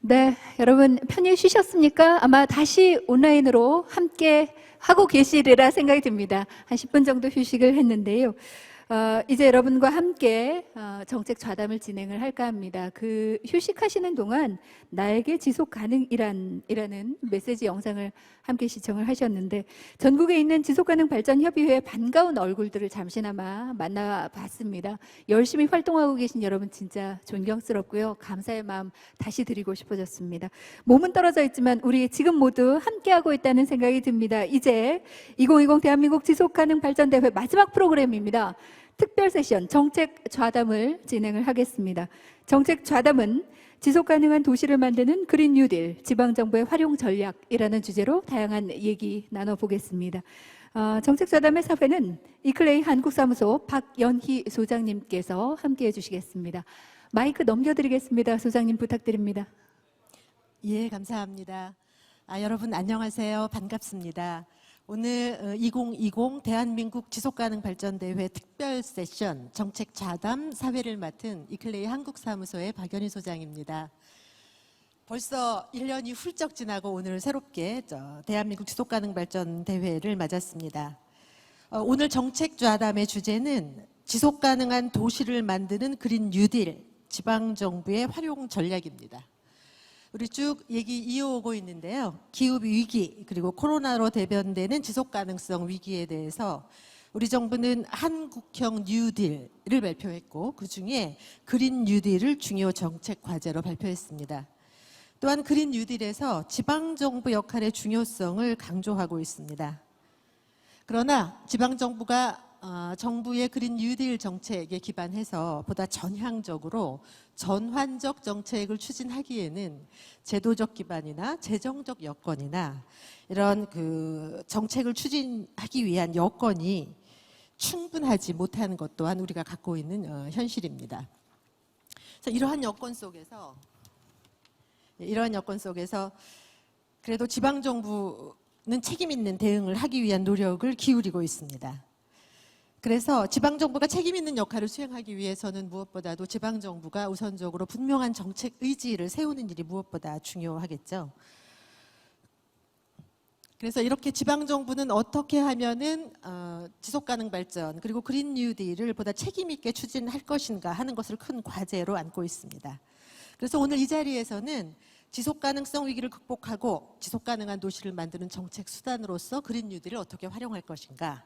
네, 여러분 편히 쉬셨습니까? 아마 다시 온라인으로 함께 하고 계시리라 생각이 듭니다. 한 10분 정도 휴식을 했는데요. 이제 여러분과 함께 정책 좌담을 진행을 할까 합니다. 그 휴식하시는 동안 나에게 지속 가능이라는 메시지 영상을 함께 시청을 하셨는데, 전국에 있는 지속가능 발전 협의회의 반가운 얼굴들을 잠시나마 만나봤습니다. 열심히 활동하고 계신 여러분 진짜 존경스럽고요. 감사의 마음 다시 드리고 싶어졌습니다. 몸은 떨어져 있지만 우리 지금 모두 함께하고 있다는 생각이 듭니다. 이제 2020 대한민국 지속가능 발전대회 마지막 프로그램입니다. 특별 세션 정책 좌담을 진행을 하겠습니다. 정책 좌담은 지속가능한 도시를 만드는 그린 뉴딜, 지방정부의 활용 전략이라는 주제로 다양한 얘기 나눠보겠습니다. 정책 좌담의 사회는 이클레이 한국사무소 박연희 소장님께서 함께해 주시겠습니다. 마이크 넘겨드리겠습니다. 소장님 부탁드립니다. 예, 감사합니다. 여러분 안녕하세요. 반갑습니다. 오늘 2020 대한민국 지속가능발전대회 특별 세션 정책 좌담 사회를 맡은 이클레이 한국사무소의 박연희 소장입니다. 벌써 1년이 훌쩍 지나고 오늘 새롭게 대한민국 지속가능발전대회를 맞았습니다. 오늘 정책 좌담의 주제는 지속가능한 도시를 만드는 그린 뉴딜, 지방정부의 활용 전략입니다. 우리 쭉 얘기 이어오고 있는데요. 기후위기 그리고 코로나로 대변되는 지속가능성 위기에 대해서 우리 정부는 한국형 뉴딜을 발표했고, 그중에 그린 뉴딜을 중요 정책 과제로 발표했습니다. 또한 그린 뉴딜에서 지방정부 역할의 중요성을 강조하고 있습니다. 그러나 지방정부가 정부의 그린 뉴딜 정책에 기반해서 보다 전향적으로 전환적 정책을 추진하기에는 제도적 기반이나 재정적 여건이나 이런 정책을 추진하기 위한 여건이 충분하지 못하는 것 또한 우리가 갖고 있는 현실입니다. 그래서 이러한 여건 속에서 그래도 지방정부는 책임 있는 대응을 하기 위한 노력을 기울이고 있습니다. 그래서 지방정부가 책임 있는 역할을 수행하기 위해서는 무엇보다도 지방정부가 우선적으로 분명한 정책 의지를 세우는 일이 무엇보다 중요하겠죠. 그래서 이렇게 지방정부는 어떻게 하면은 지속가능 발전 그리고 그린 뉴딜을 보다 책임 있게 추진할 것인가 하는 것을 큰 과제로 안고 있습니다. 그래서 오늘 이 자리에서는 지속가능성 위기를 극복하고 지속가능한 도시를 만드는 정책 수단으로서 그린 뉴딜을 어떻게 활용할 것인가,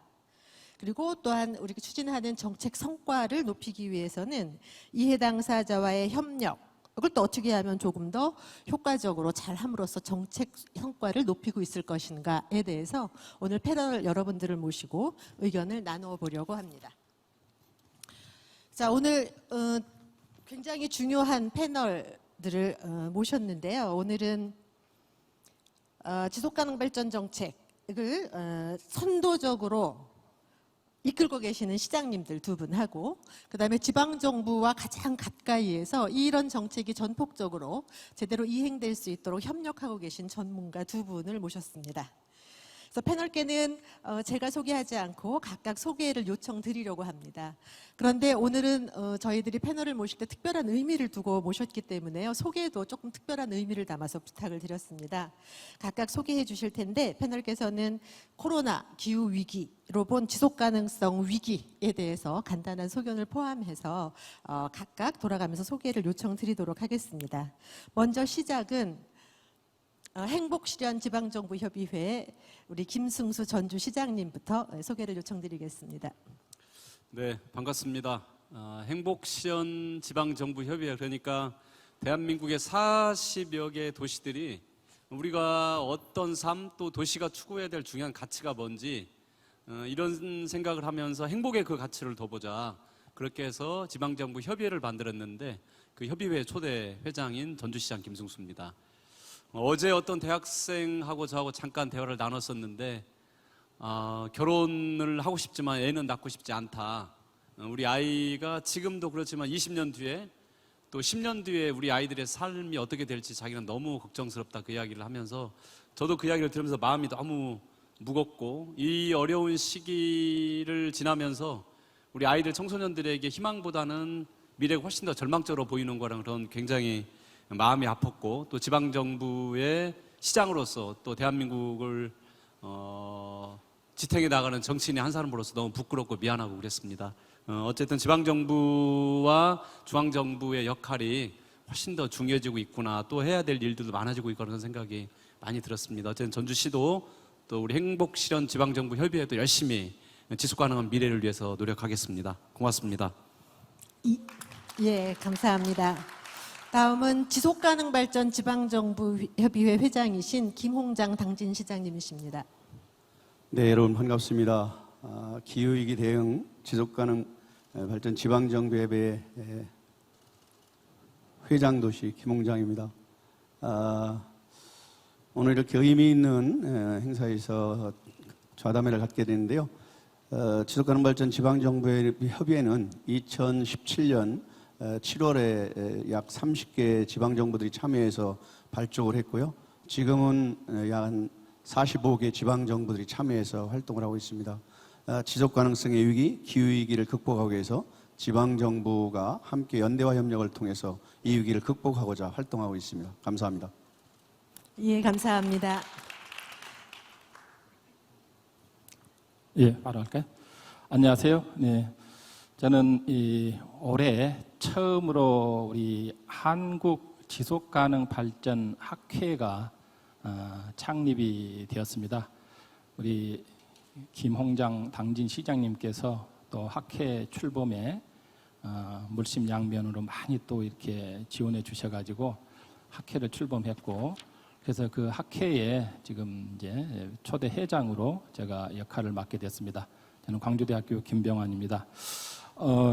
그리고 또한 우리가 추진하는 정책 성과를 높이기 위해서는 이해 당사자와의 협력, 그걸 또 어떻게 하면 조금 더 효과적으로 잘 함으로써 정책 성과를 높이고 있을 것인가에 대해서 오늘 패널 여러분들을 모시고 의견을 나누어 보려고 합니다. 자, 오늘 굉장히 중요한 패널들을 모셨는데요. 오늘은 지속가능 발전 정책을 선도적으로 이끌고 계시는 시장님들 두 분하고, 그다음에 지방정부와 가장 가까이에서 이런 정책이 전폭적으로 제대로 이행될 수 있도록 협력하고 계신 전문가 두 분을 모셨습니다. 그래서 패널께는 제가 소개하지 않고 각각 소개를 요청드리려고 합니다. 그런데 오늘은 저희들이 패널을 모실 때 특별한 의미를 두고 모셨기 때문에요. 소개도 조금 특별한 의미를 담아서 부탁을 드렸습니다. 각각 소개해 주실 텐데, 패널께서는 코로나, 기후위기로 본 지속가능성 위기에 대해서 간단한 소견을 포함해서 각각 돌아가면서 소개를 요청드리도록 하겠습니다. 먼저 시작은 행복실현 지방정부협의회 우리 김승수 전주시장님부터 소개를 요청드리겠습니다. 네, 반갑습니다. 행복실현 지방정부협의회, 그러니까 대한민국의 40여 개 도시들이 우리가 어떤 삶, 또 도시가 추구해야 될 중요한 가치가 뭔지 이런 생각을 하면서 행복의 그 가치를 둬보자, 그렇게 해서 지방정부협의회를 만들었는데, 그 협의회 초대 회장인 전주시장 김승수입니다. 어제 어떤 대학생하고 저하고 잠깐 대화를 나눴었는데, 결혼을 하고 싶지만 애는 낳고 싶지 않다. 우리 아이가 지금도 그렇지만 20년 뒤에 또 10년 뒤에 우리 아이들의 삶이 어떻게 될지 자기는 너무 걱정스럽다, 그 이야기를 하면서 저도 그 이야기를 들으면서 마음이 너무 무겁고, 이 어려운 시기를 지나면서 우리 아이들, 청소년들에게 희망보다는 미래가 훨씬 더 절망적으로 보이는 거랑 그런 굉장히 마음이 아팠고 또 지방 정부의 시장으로서 또 대한민국을 지탱해 나가는 정치인의 한 사람으로서 너무 부끄럽고 미안하고 그랬습니다. 어쨌든 지방 정부와 중앙 정부의 역할이 훨씬 더 중요해지고 있구나, 또 해야 될 일들도 많아지고 있고 그런 생각이 많이 들었습니다. 어쨌든 전주시도 또 우리 행복실현 지방정부 협의회도 열심히 지속가능한 미래를 위해서 노력하겠습니다. 고맙습니다. 예, 감사합니다. 다음은 지속가능발전 지방정부협의회 회장이신 김홍장 당진시장님이십니다. 네, 여러분 반갑습니다. 기후위기 대응 지속가능 발전 지방정부협의회 회장도시 김홍장입니다. 오늘 이렇게 의미 있는 행사에서 좌담회를 갖게 되는데요. 지속가능발전 지방정부협의회는 2017년 7월에 약 30개 지방정부들이 참여해서 발족을 했고요. 지금은 약 한 45개 지방정부들이 참여해서 활동을 하고 있습니다. 지속가능성의 위기, 기후위기를 극복하기 위해서 지방정부가 함께 연대와 협력을 통해서 이 위기를 극복하고자 활동하고 있습니다. 감사합니다. 예, 감사합니다. 예, 바로 할까요? 안녕하세요. 네, 저는 올해 처음으로 우리 한국 지속가능발전 학회가 창립이 되었습니다. 우리 김홍장 당진시장님께서 또 학회 출범에 물심양면으로 많이 또 이렇게 지원해 주셔가지고 학회를 출범했고, 그래서 그 학회에 지금 이제 초대 회장으로 제가 역할을 맡게 됐습니다. 저는 광주대학교 김병환입니다.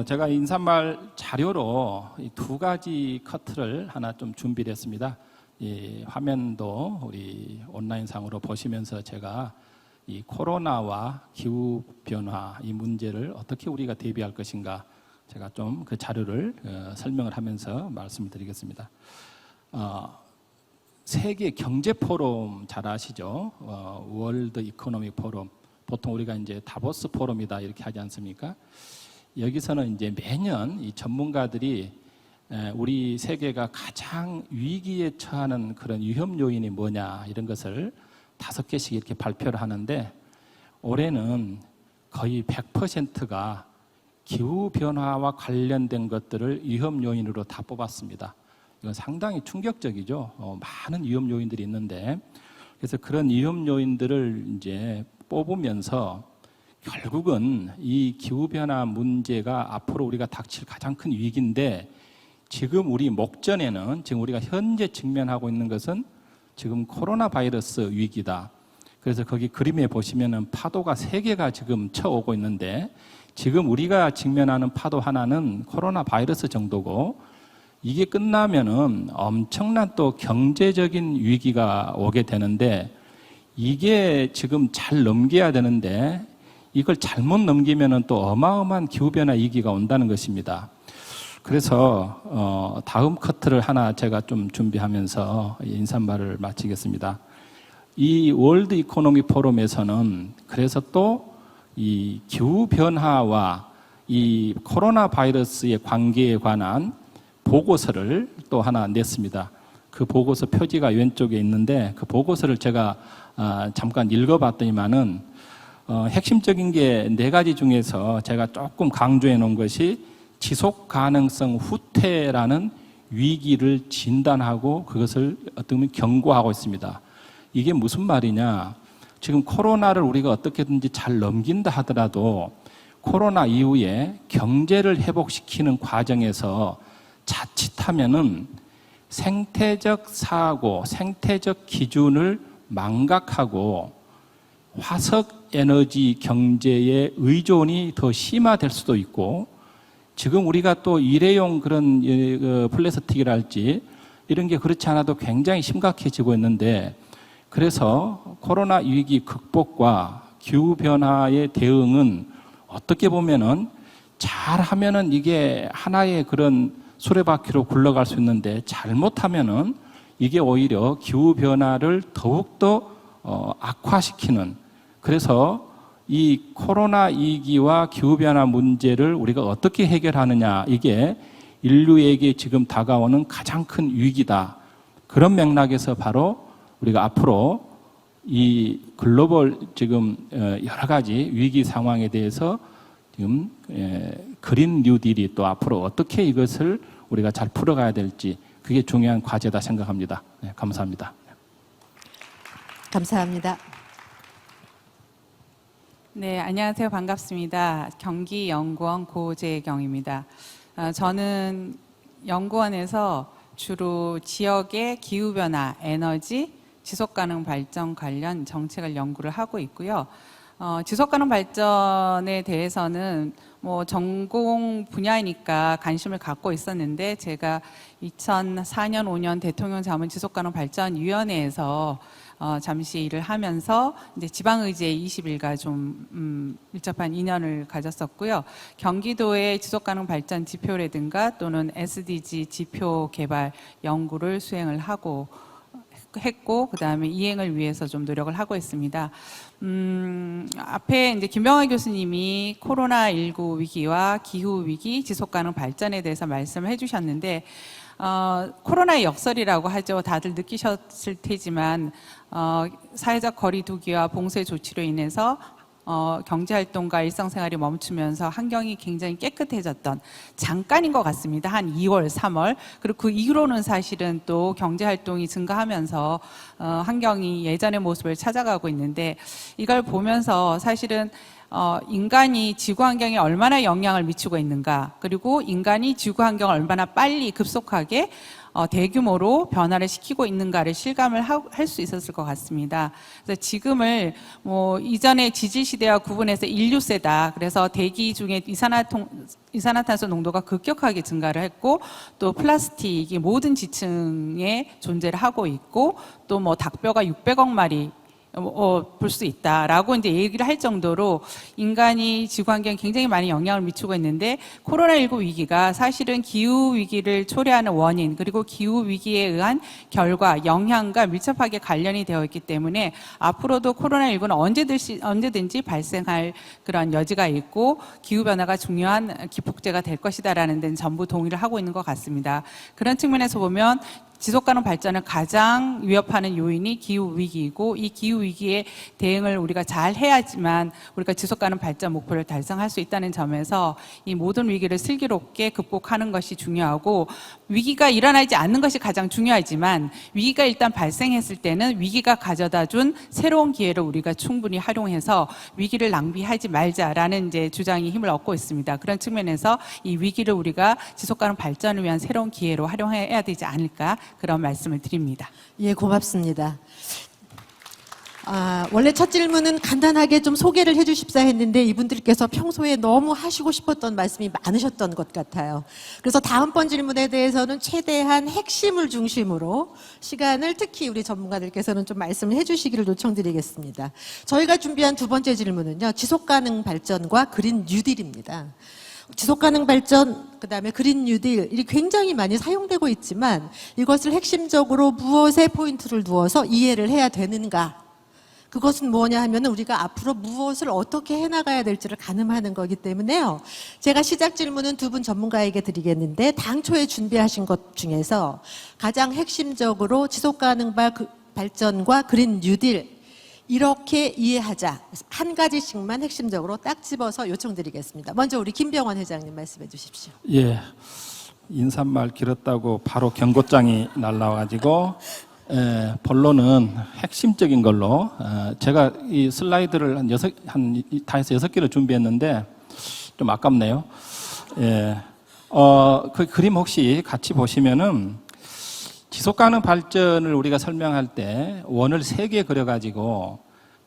제가 인사말 자료로 이 두 가지 커트를 하나 좀 준비를 했습니다. 이 화면도 우리 온라인상으로 보시면서 제가 이 코로나와 기후 변화 이 문제를 어떻게 우리가 대비할 것인가, 제가 좀 그 자료를 설명을 하면서 말씀을 드리겠습니다. 세계 경제 포럼 잘 아시죠? 월드 이코노믹 포럼, 보통 우리가 이제 다보스 포럼이다 이렇게 하지 않습니까? 여기서는 이제 매년 이 전문가들이 우리 세계가 가장 위기에 처하는 그런 위험 요인이 뭐냐 이런 것을 5개씩 이렇게 발표를 하는데, 올해는 거의 100%가 기후 변화와 관련된 것들을 위험 요인으로 다 뽑았습니다. 이건 상당히 충격적이죠. 많은 위험 요인들이 있는데, 그래서 그런 위험 요인들을 이제 뽑으면서 결국은 이 기후 변화 문제가 앞으로 우리가 닥칠 가장 큰 위기인데, 지금 우리 목전에는 지금 우리가 현재 직면하고 있는 것은 지금 코로나 바이러스 위기다. 그래서 거기 그림에 보시면은 파도가 3개가 지금 쳐오고 있는데, 지금 우리가 직면하는 파도 하나는 코로나 바이러스 정도고, 이게 끝나면은 엄청난 또 경제적인 위기가 오게 되는데, 이게 지금 잘 넘겨야 되는데 이걸 잘못 넘기면은 또 어마어마한 기후변화 위기가 온다는 것입니다. 그래서 다음 커트를 하나 제가 좀 준비하면서 인사말을 마치겠습니다. 이 월드 이코노믹 포럼에서는 그래서 또 이 기후 변화와 이 코로나 바이러스의 관계에 관한 보고서를 또 하나 냈습니다. 그 보고서 표지가 왼쪽에 있는데, 그 보고서를 제가 잠깐 읽어봤더니만은 핵심적인 게 4가지 중에서 제가 조금 강조해 놓은 것이 지속 가능성 후퇴라는 위기를 진단하고 그것을 어떻게 보면 경고하고 있습니다. 이게 무슨 말이냐? 지금 코로나를 우리가 어떻게든지 잘 넘긴다 하더라도 코로나 이후에 경제를 회복시키는 과정에서 자칫하면은 생태적 사고, 생태적 기준을 망각하고 화석 에너지 경제의 의존이 더 심화될 수도 있고, 지금 우리가 또 일회용 그런 플라스틱이랄지 이런 게 그렇지 않아도 굉장히 심각해지고 있는데, 그래서 코로나 위기 극복과 기후변화의 대응은 어떻게 보면은 잘하면은 이게 하나의 그런 수레바퀴로 굴러갈 수 있는데, 잘못하면은 이게 오히려 기후변화를 더욱더 악화시키는, 그래서 이 코로나 위기와 기후변화 문제를 우리가 어떻게 해결하느냐, 이게 인류에게 지금 다가오는 가장 큰 위기다. 그런 맥락에서 바로 우리가 앞으로 이 글로벌 지금 여러 가지 위기 상황에 대해서 지금 그린 뉴딜이 또 앞으로 어떻게 이것을 우리가 잘 풀어가야 될지 그게 중요한 과제다 생각합니다. 네, 감사합니다. 감사합니다. 네, 안녕하세요. 반갑습니다. 경기연구원 고재경입니다. 저는 연구원에서 주로 지역의 기후변화, 에너지, 지속가능 발전 관련 정책을 연구를 하고 있고요. 지속가능 발전에 대해서는 뭐 전공 분야이니까 관심을 갖고 있었는데 제가 2004년, 5년 대통령 자문 지속가능 발전위원회에서 잠시 일을 하면서 이제 지방의제 20일과 좀 밀접한 인연을 가졌었고요. 경기도의 지속가능 발전 지표라든가 또는 SDG 지표 개발 연구를 수행을 했고 그다음에 이행을 위해서 좀 노력을 하고 있습니다. 앞에 이제 김병환 교수님이 코로나19 위기와 기후 위기, 지속가능 발전에 대해서 말씀을 해주셨는데 코로나의 역설이라고 하죠. 다들 느끼셨을 테지만 사회적 거리두기와 봉쇄 조치로 인해서 경제활동과 일상생활이 멈추면서 환경이 굉장히 깨끗해졌던 잠깐인 것 같습니다. 한 2월, 3월. 그리고 그 이후로는 사실은 또 경제활동이 증가하면서 환경이 예전의 모습을 찾아가고 있는데 이걸 보면서 사실은 인간이 지구 환경에 얼마나 영향을 미치고 있는가, 그리고 인간이 지구 환경을 얼마나 빨리 급속하게 대규모로 변화를 시키고 있는가를 실감을 할 수 있었을 것 같습니다. 그래서 지금을 뭐 이전의 지질 시대와 구분해서 인류세다. 그래서 대기 중에 이산화탄소 농도가 급격하게 증가를 했고 또 플라스틱이 모든 지층에 존재를 하고 있고 또 뭐 닭뼈가 600억 마리 볼 수 있다라고 이제 얘기를 할 정도로 인간이 지구 환경에 굉장히 많이 영향을 미치고 있는데 코로나19 위기가 사실은 기후 위기를 초래하는 원인 그리고 기후 위기에 의한 결과, 영향과 밀접하게 관련이 되어 있기 때문에 앞으로도 코로나19는 언제든지 발생할 그런 여지가 있고 기후 변화가 중요한 기폭제가 될 것이다라는 데는 전부 동의를 하고 있는 것 같습니다. 그런 측면에서 보면 지속가능 발전을 가장 위협하는 요인이 기후위기이고 이 기후위기에 대응을 우리가 잘 해야지만 우리가 지속가능 발전 목표를 달성할 수 있다는 점에서 이 모든 위기를 슬기롭게 극복하는 것이 중요하고 위기가 일어나지 않는 것이 가장 중요하지만 위기가 일단 발생했을 때는 위기가 가져다 준 새로운 기회를 우리가 충분히 활용해서 위기를 낭비하지 말자라는 이제 주장이 힘을 얻고 있습니다. 그런 측면에서 이 위기를 우리가 지속가능 발전을 위한 새로운 기회로 활용해야 되지 않을까 그런 말씀을 드립니다. 예, 고맙습니다. 원래 첫 질문은 간단하게 좀 소개를 해주십사 했는데 이분들께서 평소에 너무 하시고 싶었던 말씀이 많으셨던 것 같아요. 그래서 다음번 질문에 대해서는 최대한 핵심을 중심으로 시간을 특히 우리 전문가들께서는 좀 말씀을 해주시기를 요청드리겠습니다. 저희가 준비한 두 번째 질문은요, 지속가능 발전과 그린 뉴딜입니다. 지속가능 발전, 그다음에 그린 뉴딜, 이 굉장히 많이 사용되고 있지만 이것을 핵심적으로 무엇에 포인트를 두어서 이해를 해야 되는가? 그것은 뭐냐 하면 우리가 앞으로 무엇을 어떻게 해나가야 될지를 가늠하는 거기 때문에요. 제가 시작 질문은 두 분 전문가에게 드리겠는데 당초에 준비하신 것 중에서 가장 핵심적으로 지속가능 발전과 그린 뉴딜 이렇게 이해하자. 한 가지씩만 핵심적으로 딱 집어서 요청드리겠습니다. 먼저 우리 김병환 회장님 말씀해 주십시오. 예, 인사말 길었다고 바로 경고장이 날라와가지고 본론은 핵심적인 걸로 제가 이 슬라이드를 다 해서 6개를 준비했는데 좀 아깝네요. 예, 그 그림 혹시 같이 보시면은 지속가능 발전을 우리가 설명할 때 원을 3개 그려가지고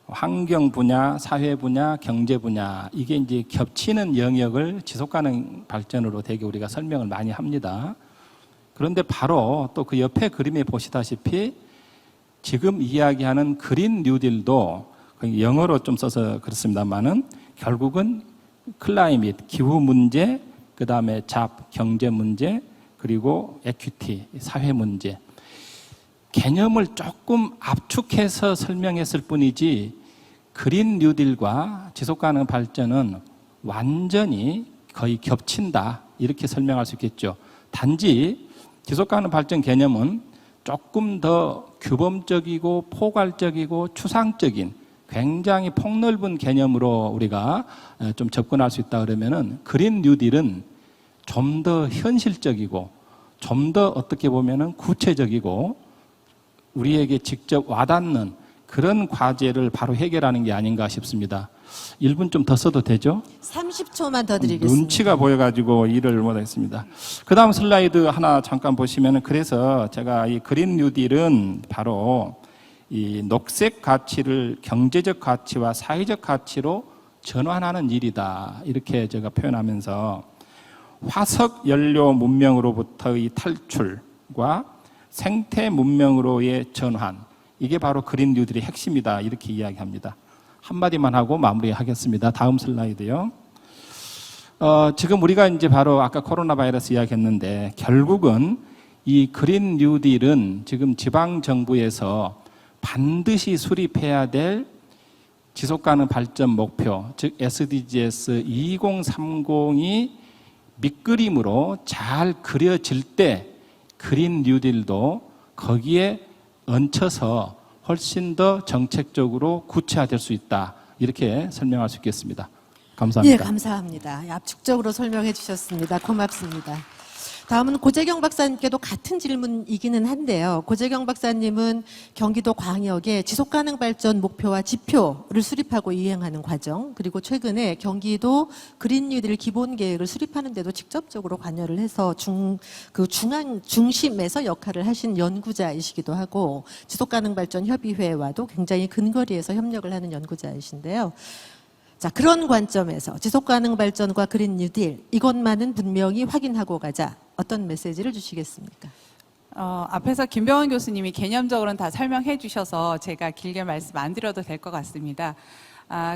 환경 분야, 사회 분야, 경제 분야 이게 이제 겹치는 영역을 지속가능 발전으로 되게 우리가 설명을 많이 합니다. 그런데 바로 또 그 옆에 그림에 보시다시피 지금 이야기하는 그린 뉴딜도 영어로 좀 써서 그렇습니다만은 결국은 클라이밋, 기후 문제, 그 다음에 잡, 경제 문제, 그리고 에퀴티, 사회 문제. 개념을 조금 압축해서 설명했을 뿐이지 그린 뉴딜과 지속가능 발전은 완전히 거의 겹친다. 이렇게 설명할 수 있겠죠. 단지 지속가능 발전 개념은 조금 더 규범적이고 포괄적이고 추상적인 굉장히 폭넓은 개념으로 우리가 좀 접근할 수 있다 그러면은 그린 뉴딜은 좀 더 현실적이고 좀 더 어떻게 보면은 구체적이고 우리에게 직접 와닿는 그런 과제를 바로 해결하는 게 아닌가 싶습니다. 1분 좀 더 써도 되죠? 30초만 더 드리겠습니다. 눈치가 보여가지고 일을 못했습니다. 그 다음 슬라이드 하나 잠깐 보시면은 그래서 제가 이 그린 뉴딜은 바로 이 녹색 가치를 경제적 가치와 사회적 가치로 전환하는 일이다. 이렇게 제가 표현하면서 화석 연료 문명으로부터의 탈출과 생태 문명으로의 전환. 이게 바로 그린 뉴딜의 핵심이다. 이렇게 이야기합니다. 한마디만 하고 마무리하겠습니다. 다음 슬라이드요. 지금 우리가 이제 바로 아까 코로나 바이러스 이야기했는데 결국은 이 그린 뉴딜은 지금 지방 정부에서 반드시 수립해야 될 지속가능 발전 목표, 즉 SDGs 2030이 밑그림으로 잘 그려질 때 그린 뉴딜도 거기에 얹혀서 훨씬 더 정책적으로 구체화될 수 있다. 이렇게 설명할 수 있겠습니다. 감사합니다. 예, 감사합니다. 압축적으로 설명해 주셨습니다. 고맙습니다. 다음은 고재경 박사님께도 같은 질문이기는 한데요. 고재경 박사님은 경기도 광역의 지속가능 발전 목표와 지표를 수립하고 이행하는 과정, 그리고 최근에 경기도 그린 뉴딜 기본 계획을 수립하는 데도 직접적으로 관여를 해서 중심에서 역할을 하신 연구자이시기도 하고 지속가능 발전 협의회와도 굉장히 근거리에서 협력을 하는 연구자이신데요. 자, 그런 관점에서 지속가능 발전과 그린 뉴딜 이것만은 분명히 확인하고 가자. 어떤 메시지를 주시겠습니까? 앞에서 김병원 교수님이 개념적으로는 다 설명해 주셔서 제가 길게 말씀 안 드려도 될 것 같습니다.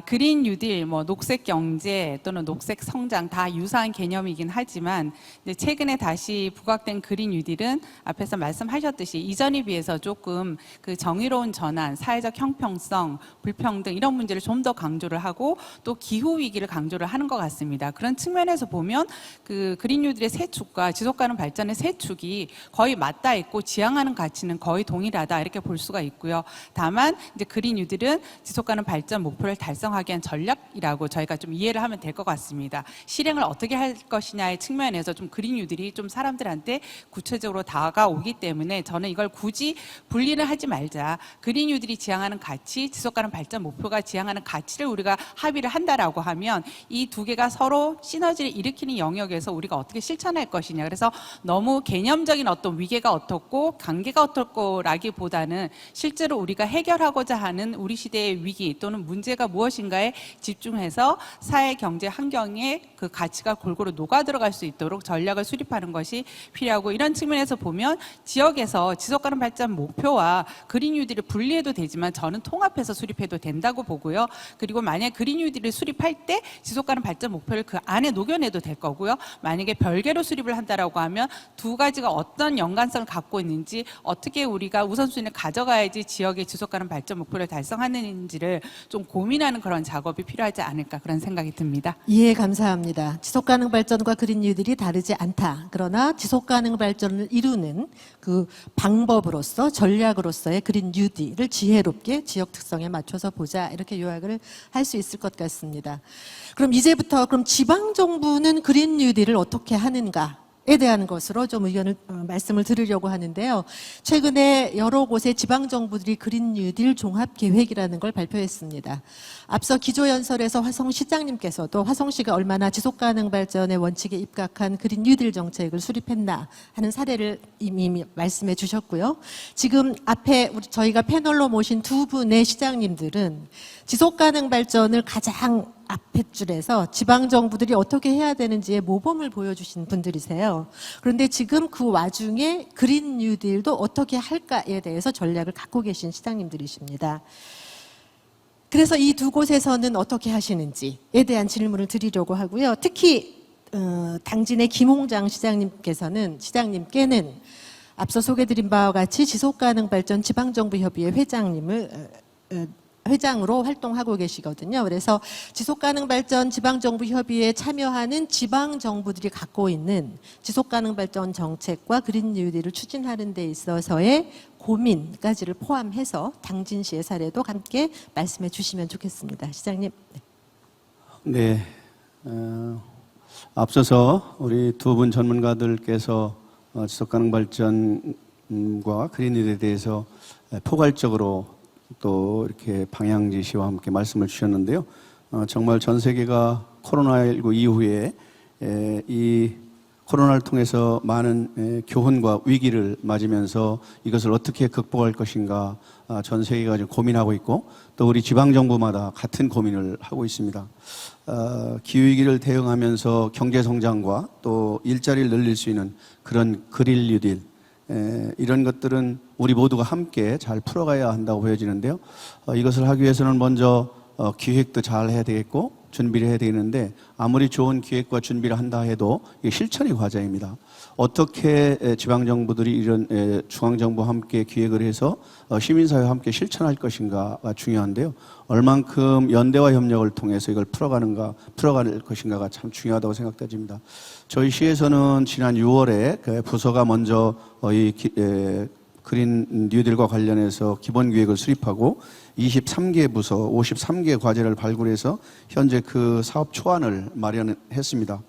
그린 뉴딜, 녹색 경제 또는 녹색 성장 다 유사한 개념이긴 하지만 이제 최근에 다시 부각된 그린 뉴딜은 앞에서 말씀하셨듯이 이전에 비해서 조금 그 정의로운 전환, 사회적 형평성, 불평등 이런 문제를 좀 더 강조를 하고 또 기후 위기를 강조를 하는 것 같습니다. 그런 측면에서 보면 그 그린 뉴딜의 세 축과 지속가능 발전의 세 축이 거의 맞닿아 있고 지향하는 가치는 거의 동일하다 이렇게 볼 수가 있고요. 다만 이제 그린 뉴딜은 지속가능 발전 목표를 달성하기 위한 전략이라고 저희가 좀 이해를 하면 될 것 같습니다. 실행을 어떻게 할 것이냐의 측면에서 좀 그린 뉴딜이 좀 사람들한테 구체적으로 다가오기 때문에 저는 이걸 굳이 분리를 하지 말자. 그린 뉴딜이 지향하는 가치, 지속가능 발전 목표가 지향하는 가치를 우리가 합의를 한다라고 하면 이 두 개가 서로 시너지를 일으키는 영역에서 우리가 어떻게 실천할 것이냐. 그래서 너무 개념적인 어떤 위계가 어떻고 관계가 어떻고라기보다는 실제로 우리가 해결하고자 하는 우리 시대의 위기 또는 문제가 무엇인가에 집중해서 사회, 경제, 환경에 그 가치가 골고루 녹아 들어갈 수 있도록 전략을 수립하는 것이 필요하고 이런 측면에서 보면 지역에서 지속가능 발전 목표와 그린 뉴딜을 분리해도 되지만 저는 통합해서 수립해도 된다고 보고요. 그리고 만약 그린 뉴딜을 수립할 때 지속가능 발전 목표를 그 안에 녹여내도 될 거고요. 만약에 별개로 수립을 한다라고 하면 두 가지가 어떤 연관성을 갖고 있는지 어떻게 우리가 우선순위를 가져가야지 지역의 지속가능 발전 목표를 달성하는지를 좀 고민하는 그런 작업이 필요하지 않을까 그런 생각이 듭니다. 예, 감사합니다. 지속가능 발전과 그린 뉴딜이 다르지 않다. 그러나 지속가능 발전을 이루는 그 방법으로서 전략으로서의 그린 뉴딜을 지혜롭게 지역 특성에 맞춰서 보자. 이렇게 요약을 할 수 있을 것 같습니다. 그럼 이제부터 지방 정부는 그린 뉴딜을 어떻게 하는가에 대한 것으로 좀 말씀을 드리려고 하는데요. 최근에 여러 곳의 지방 정부들이 그린 뉴딜 종합 계획이라는 걸 발표했습니다. 앞서 기조연설에서 화성시장님께서도 화성시가 얼마나 지속가능 발전의 원칙에 입각한 그린 뉴딜 정책을 수립했나 하는 사례를 이미 말씀해 주셨고요. 지금 앞에 저희가 패널로 모신 두 분의 시장님들은 지속가능 발전을 가장 앞에 줄에서 지방정부들이 어떻게 해야 되는지의 모범을 보여주신 분들이세요. 그런데 지금 그 와중에 그린 뉴딜도 어떻게 할까에 대해서 전략을 갖고 계신 시장님들이십니다. 그래서 이 두 곳에서는 어떻게 하시는지에 대한 질문을 드리려고 하고요. 특히 당진의 김홍장 시장님께는 앞서 소개드린 바와 같이 지속가능 발전 지방정부협의회 회장님을 회장으로 활동하고 계시거든요. 그래서 지속가능발전 지방정부협의회에 참여하는 지방정부들이 갖고 있는 지속가능발전 정책과 그린 뉴딜을 추진하는 데 있어서의 고민까지를 포함해서 당진시의 사례도 함께 말씀해 주시면 좋겠습니다. 시장님. 네. 앞서서 우리 두 분 전문가들께서 지속가능발전과 그린뉴딜에 대해서 포괄적으로 또 이렇게 방향 제시와 함께 말씀을 주셨는데요. 정말 전 세계가 코로나19 이후에 이 코로나를 통해서 많은 교훈과 위기를 맞으면서 이것을 어떻게 극복할 것인가 전 세계가 지금 고민하고 있고 또 우리 지방정부마다 같은 고민을 하고 있습니다. 기후위기를 대응하면서 경제성장과 또 일자리를 늘릴 수 있는 그런 그린 뉴딜 이런 것들은 우리 모두가 함께 잘 풀어가야 한다고 보여지는데요. 이것을 하기 위해서는 먼저 기획도 잘 해야 되겠고 준비를 해야 되는데 아무리 좋은 기획과 준비를 한다 해도 이게 실천이 과제입니다. 어떻게 지방정부들이 이런 중앙정부와 함께 기획을 해서 시민사회와 함께 실천할 것인가가 중요한데요. 얼만큼 연대와 협력을 통해서 이걸 풀어갈 것인가가 참 중요하다고 생각됩니다. 저희 시에서는 지난 6월에 그 부서가 먼저 이 그린 뉴딜과 관련해서 기본 기획을 수립하고 23개 부서 53개 과제를 발굴해서 현재 그 사업 초안을 마련했습니다.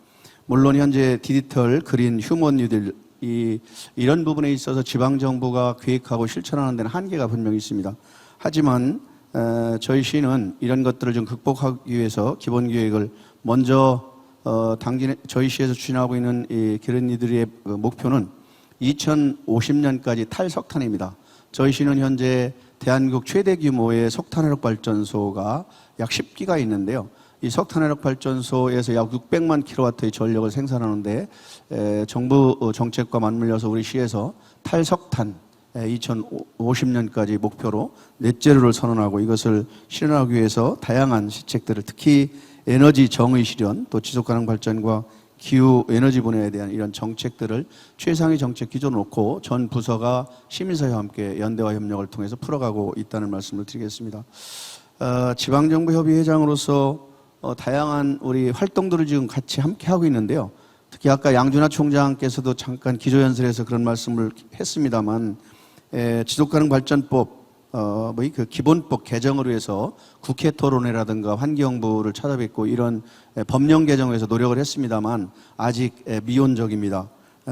물론 현재 디지털 그린 휴먼 뉴딜 이런 부분에 있어서 지방정부가 계획하고 실천하는 데는 한계가 분명히 있습니다. 하지만 저희 시는 이런 것들을 좀 극복하기 위해서 기본 기획을 먼저 저희 시에서 추진하고 있는 이 그린 뉴딜의 목표는 2050년까지 탈석탄입니다. 저희 시는 현재 대한민국 최대 규모의 석탄화력 발전소가 약 10기가 있는데요. 이 석탄화력 발전소에서 약 600만 킬로와트의 전력을 생산하는데 정부 정책과 맞물려서 우리 시에서 탈석탄 2050년까지 목표로 넷제로를 선언하고 이것을 실현하기 위해서 다양한 시책들을 특히 에너지 정의 실현 또 지속가능 발전과 기후 에너지 분야에 대한 이런 정책들을 최상의 정책 기조로 놓고 전 부서가 시민사회와 함께 연대와 협력을 통해서 풀어가고 있다는 말씀을 드리겠습니다. 지방정부 협의회장으로서 다양한 우리 활동들을 지금 같이 함께 하고 있는데요. 특히 아까 양준하 총장께서도 잠깐 기조연설에서 그런 말씀을 했습니다만 지속가능발전법 그 기본법 개정을 위해서 국회 토론회라든가 환경부를 찾아뵙고 이런 법령 개정을 위해서 노력을 했습니다만 아직 미온적입니다.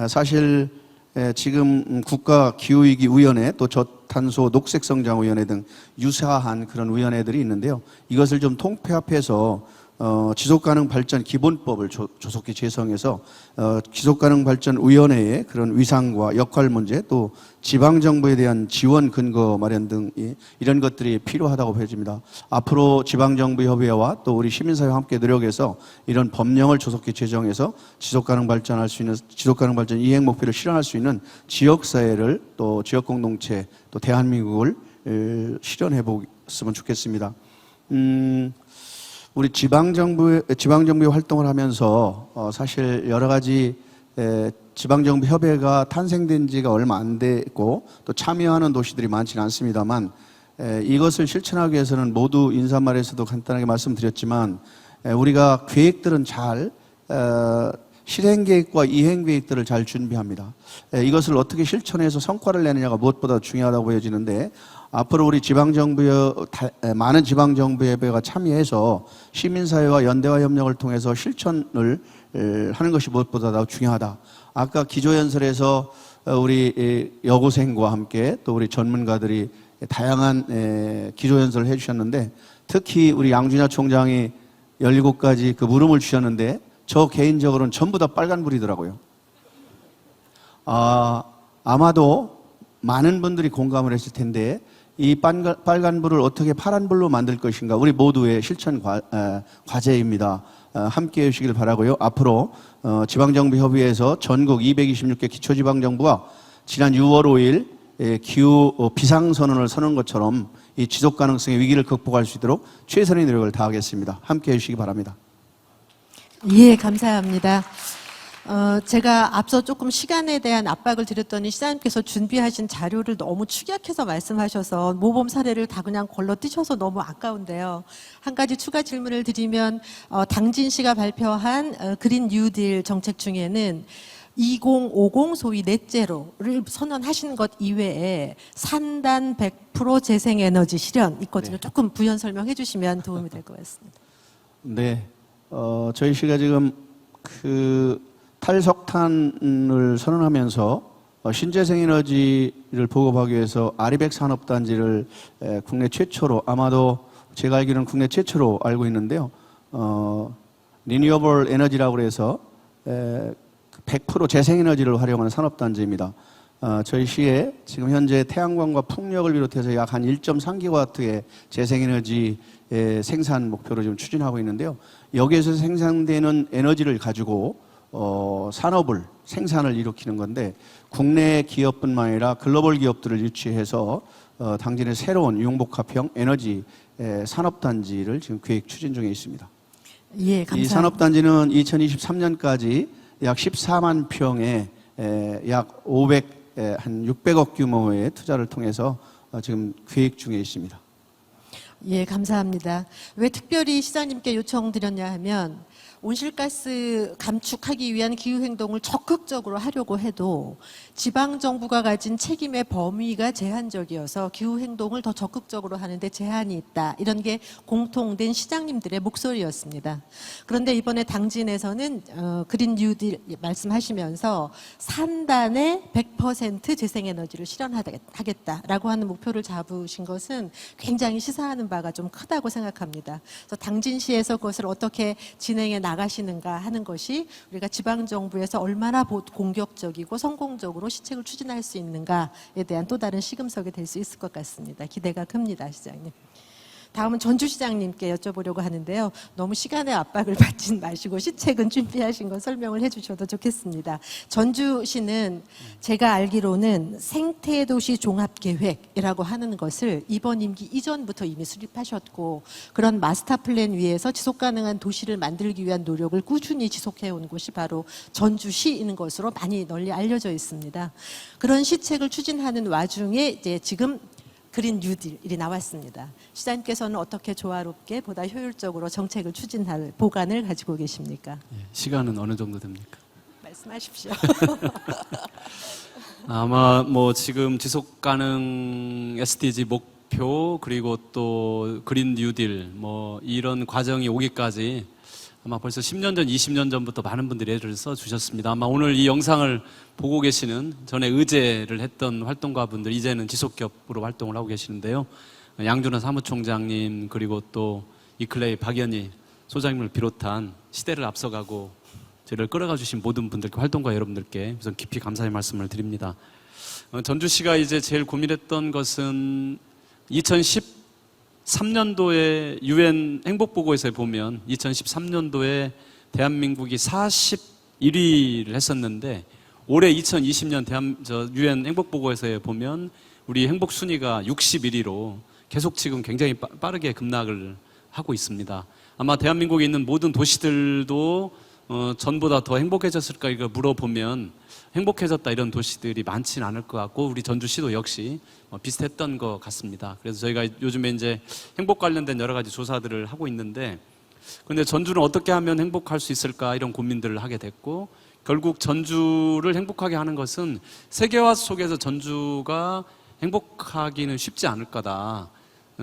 사실 지금 국가기후위기위원회 또 저탄소 녹색성장위원회 등 유사한 그런 위원회들이 있는데요. 이것을 좀 통폐합해서 지속가능발전 기본법을 조속히 제정해서 지속가능발전위원회의 그런 위상과 역할 문제 또 지방정부에 대한 지원 근거 마련 등 이런 것들이 필요하다고 보여집니다. 앞으로 지방정부협의회와 또 우리 시민사회와 함께 노력해서 이런 법령을 조속히 제정해서 지속가능발전할 수 있는 지속가능발전 이행 목표를 실현할 수 있는 지역사회를 또 지역공동체 또 대한민국을 실현해 보았으면 좋겠습니다. 우리 지방정부의 활동을 하면서 사실 여러 가지 지방정부 협의회가 탄생된 지가 얼마 안 됐고 또 참여하는 도시들이 많지는 않습니다만 이것을 실천하기 위해서는 모두 인사말에서도 간단하게 말씀드렸지만 우리가 계획들은 잘 실행계획과 이행계획들을 잘 준비합니다. 이것을 어떻게 실천해서 성과를 내느냐가 무엇보다 중요하다고 보여지는데 앞으로 우리 많은 지방정부협의회가 참여해서 시민사회와 연대와 협력을 통해서 실천을 하는 것이 무엇보다 더 중요하다. 아까 기조연설에서 우리 여고생과 함께 또 우리 전문가들이 다양한 기조연설을 해주셨는데 특히 우리 양준하 총장이 17가지 그 물음을 주셨는데 저 개인적으로는 전부 다 빨간불이더라고요. 아마도 많은 분들이 공감을 했을 텐데 이 빨간불을 어떻게 파란불로 만들 것인가 우리 모두의 실천 과제입니다. 함께해 주시길 바라고요. 앞으로 지방정부협의회에서 전국 226개 기초지방정부와 지난 6월 5일 기후 비상선언을 선언한 것처럼 이 지속가능성의 위기를 극복할 수 있도록 최선의 노력을 다하겠습니다. 함께해 주시기 바랍니다. 예, 감사합니다. 제가 앞서 조금 시간에 대한 압박을 드렸더니 시장님께서 준비하신 자료를 너무 축약해서 말씀하셔서 모범 사례를 다 그냥 걸러뛰셔서 너무 아까운데요. 한 가지 추가 질문을 드리면 당진 씨가 발표한 그린 뉴딜 정책 중에는 2050 소위 넷제로를 선언하신 것 이외에 산단 100% 재생에너지 실현 있거든요. 네. 조금 부연 설명해 주시면 도움이 될 것 같습니다. 네, 저희 시가 지금 그 탈석탄을 선언하면서 신재생에너지를 보급하기 위해서 아리백 산업단지를 국내 최초로, 아마도 제가 알기로는 국내 최초로 알고 있는데요. 리뉴어블 에너지라고 해서 100% 재생에너지를 활용하는 산업단지입니다. 저희 시에 지금 현재 태양광과 풍력을 비롯해서 약 한 1.3기가와트의 재생에너지 생산 목표를 지금 추진하고 있는데요. 여기에서 생산되는 에너지를 가지고 산업을, 생산을 일으키는 건데, 국내 기업뿐만 아니라 글로벌 기업들을 유치해서 당진의 새로운 융복합형 에너지 산업단지를 지금 계획 추진 중에 있습니다. 예, 감사합니다. 이 산업단지는 2023년까지 약 14만 평에 약 600억 규모의 투자를 통해서 지금 계획 중에 있습니다. 예, 감사합니다. 왜 특별히 시장님께 요청드렸냐 하면 온실가스 감축하기 위한 기후행동을 적극적으로 하려고 해도 지방정부가 가진 책임의 범위가 제한적이어서 기후행동을 더 적극적으로 하는데 제한이 있다. 이런 게 공통된 시장님들의 목소리였습니다. 그런데 이번에 당진에서는 그린 뉴딜 말씀하시면서 산단에 100% 재생에너지를 실현하겠다라고 하는 목표를 잡으신 것은 굉장히 시사하는 바가 좀 크다고 생각합니다. 그래서 당진시에서 그것을 어떻게 진행해 나가시는가 하는 것이 우리가 지방정부에서 얼마나 공격적이고 성공적으로 시책을 추진할 수 있는가에 대한 또 다른 시금석이 될 수 있을 것 같습니다. 기대가 큽니다, 시장님. 다음은 전주시장님께 여쭤보려고 하는데요. 너무 시간의 압박을 받진 마시고 시책은 준비하신 거 설명을 해주셔도 좋겠습니다. 전주시는 제가 알기로는 생태도시 종합계획이라고 하는 것을 이번 임기 이전부터 이미 수립하셨고, 그런 마스터 플랜 위에서 지속가능한 도시를 만들기 위한 노력을 꾸준히 지속해온 곳이 바로 전주시인 것으로 많이 널리 알려져 있습니다. 그런 시책을 추진하는 와중에 이제 지금 그린 뉴딜이 나왔습니다. 시장님께서는 어떻게 조화롭게 보다 효율적으로 정책을 추진할 보관을 가지고 계십니까? 시간은 어느 정도 됩니까? 말씀하십시오. 아마 뭐 지금 지속 가능 SDG 목표, 그리고 또 그린 뉴딜 뭐 이런 과정이 오기까지 아마 벌써 10년 전, 20년 전부터 많은 분들이 애를 써 주셨습니다. 아마 오늘 이 영상을 보고 계시는 전에 의제를 했던 활동가분들, 이제는 지속기업으로 활동을 하고 계시는데요. 양준호 사무총장님, 그리고 또 이클레이 박연희 소장님을 비롯한 시대를 앞서가고 저희를 끌어가 주신 모든 분들께, 활동가 여러분들께 우선 깊이 감사의 말씀을 드립니다. 전주시가 이제 제일 고민했던 것은 2013년도에 유엔 행복보고에서 보면 2013년도에 대한민국이 41위를 했었는데, 올해 2020년 유엔 행복보고에서 보면 우리 행복 순위가 61위로 계속 지금 굉장히 빠르게 급락을 하고 있습니다. 아마 대한민국에 있는 모든 도시들도 전보다 더 행복해졌을까 이거 물어보면 행복해졌다 이런 도시들이 많지는 않을 것 같고, 우리 전주시도 역시 비슷했던 것 같습니다. 그래서 저희가 요즘에 이제 행복 관련된 여러 가지 조사들을 하고 있는데, 근데 전주는 어떻게 하면 행복할 수 있을까 이런 고민들을 하게 됐고, 결국 전주를 행복하게 하는 것은 세계화 속에서 전주가 행복하기는 쉽지 않을 거다.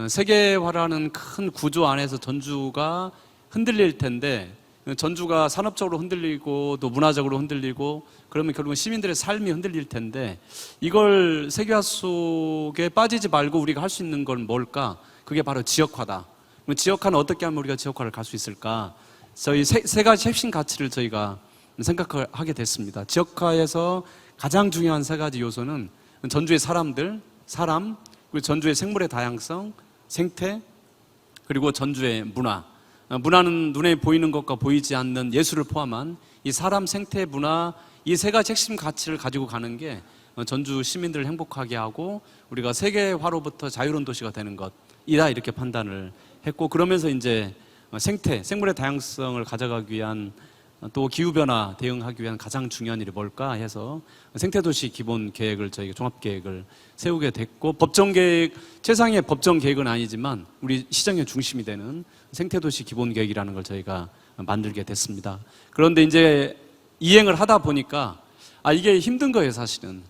세계화라는 큰 구조 안에서 전주가 흔들릴 텐데, 전주가 산업적으로 흔들리고 또 문화적으로 흔들리고 그러면 결국은 시민들의 삶이 흔들릴 텐데, 이걸 세계화 속에 빠지지 말고 우리가 할 수 있는 건 뭘까? 그게 바로 지역화다. 지역화는 어떻게 하면 우리가 지역화를 갈 수 있을까? 저희 세 가지 핵심 가치를 저희가 생각하게 됐습니다. 지역화에서 가장 중요한 세 가지 요소는 전주의 사람들, 그리고 전주의 생물의 다양성, 생태, 그리고 전주의 문화. 문화는 눈에 보이는 것과 보이지 않는 예술을 포함한 이 사람, 생태, 문화, 이 세 가지 핵심 가치를 가지고 가는 게 전주 시민들을 행복하게 하고 우리가 세계화로부터 자유로운 도시가 되는 것이다, 이렇게 판단을 했고, 그러면서 이제 생태, 생물의 다양성을 가져가기 위한 또 기후변화 대응하기 위한 가장 중요한 일이 뭘까 해서 생태도시 기본 계획을 저희가 종합계획을 세우게 됐고, 법정계획, 최상의 법정계획은 아니지만 우리 시정의 중심이 되는 생태도시 기본 계획이라는 걸 저희가 만들게 됐습니다. 그런데 이제 이행을 하다 보니까 이게 힘든 거예요, 사실은.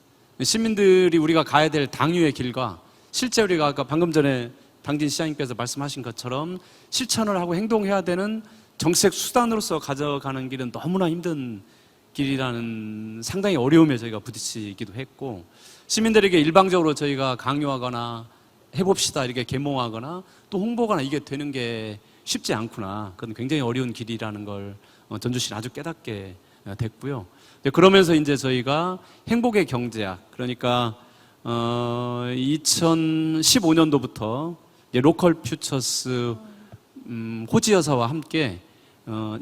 시민들이 우리가 가야 될 당위의 길과 실제 우리가 아까 방금 전에 당진 시장님께서 말씀하신 것처럼 실천을 하고 행동해야 되는 정책 수단으로서 가져가는 길은 너무나 힘든 길이라는 상당히 어려움에 저희가 부딪히기도 했고, 시민들에게 일방적으로 저희가 강요하거나 해봅시다 이렇게 계몽하거나 또 홍보하거나 이게 되는 게 쉽지 않구나, 그건 굉장히 어려운 길이라는 걸 전주시는 아주 깨닫게 됐고요. 그러면서 이제 저희가 행복의 경제학, 그러니까 2015년도부터 로컬 퓨처스 호지 여사와 함께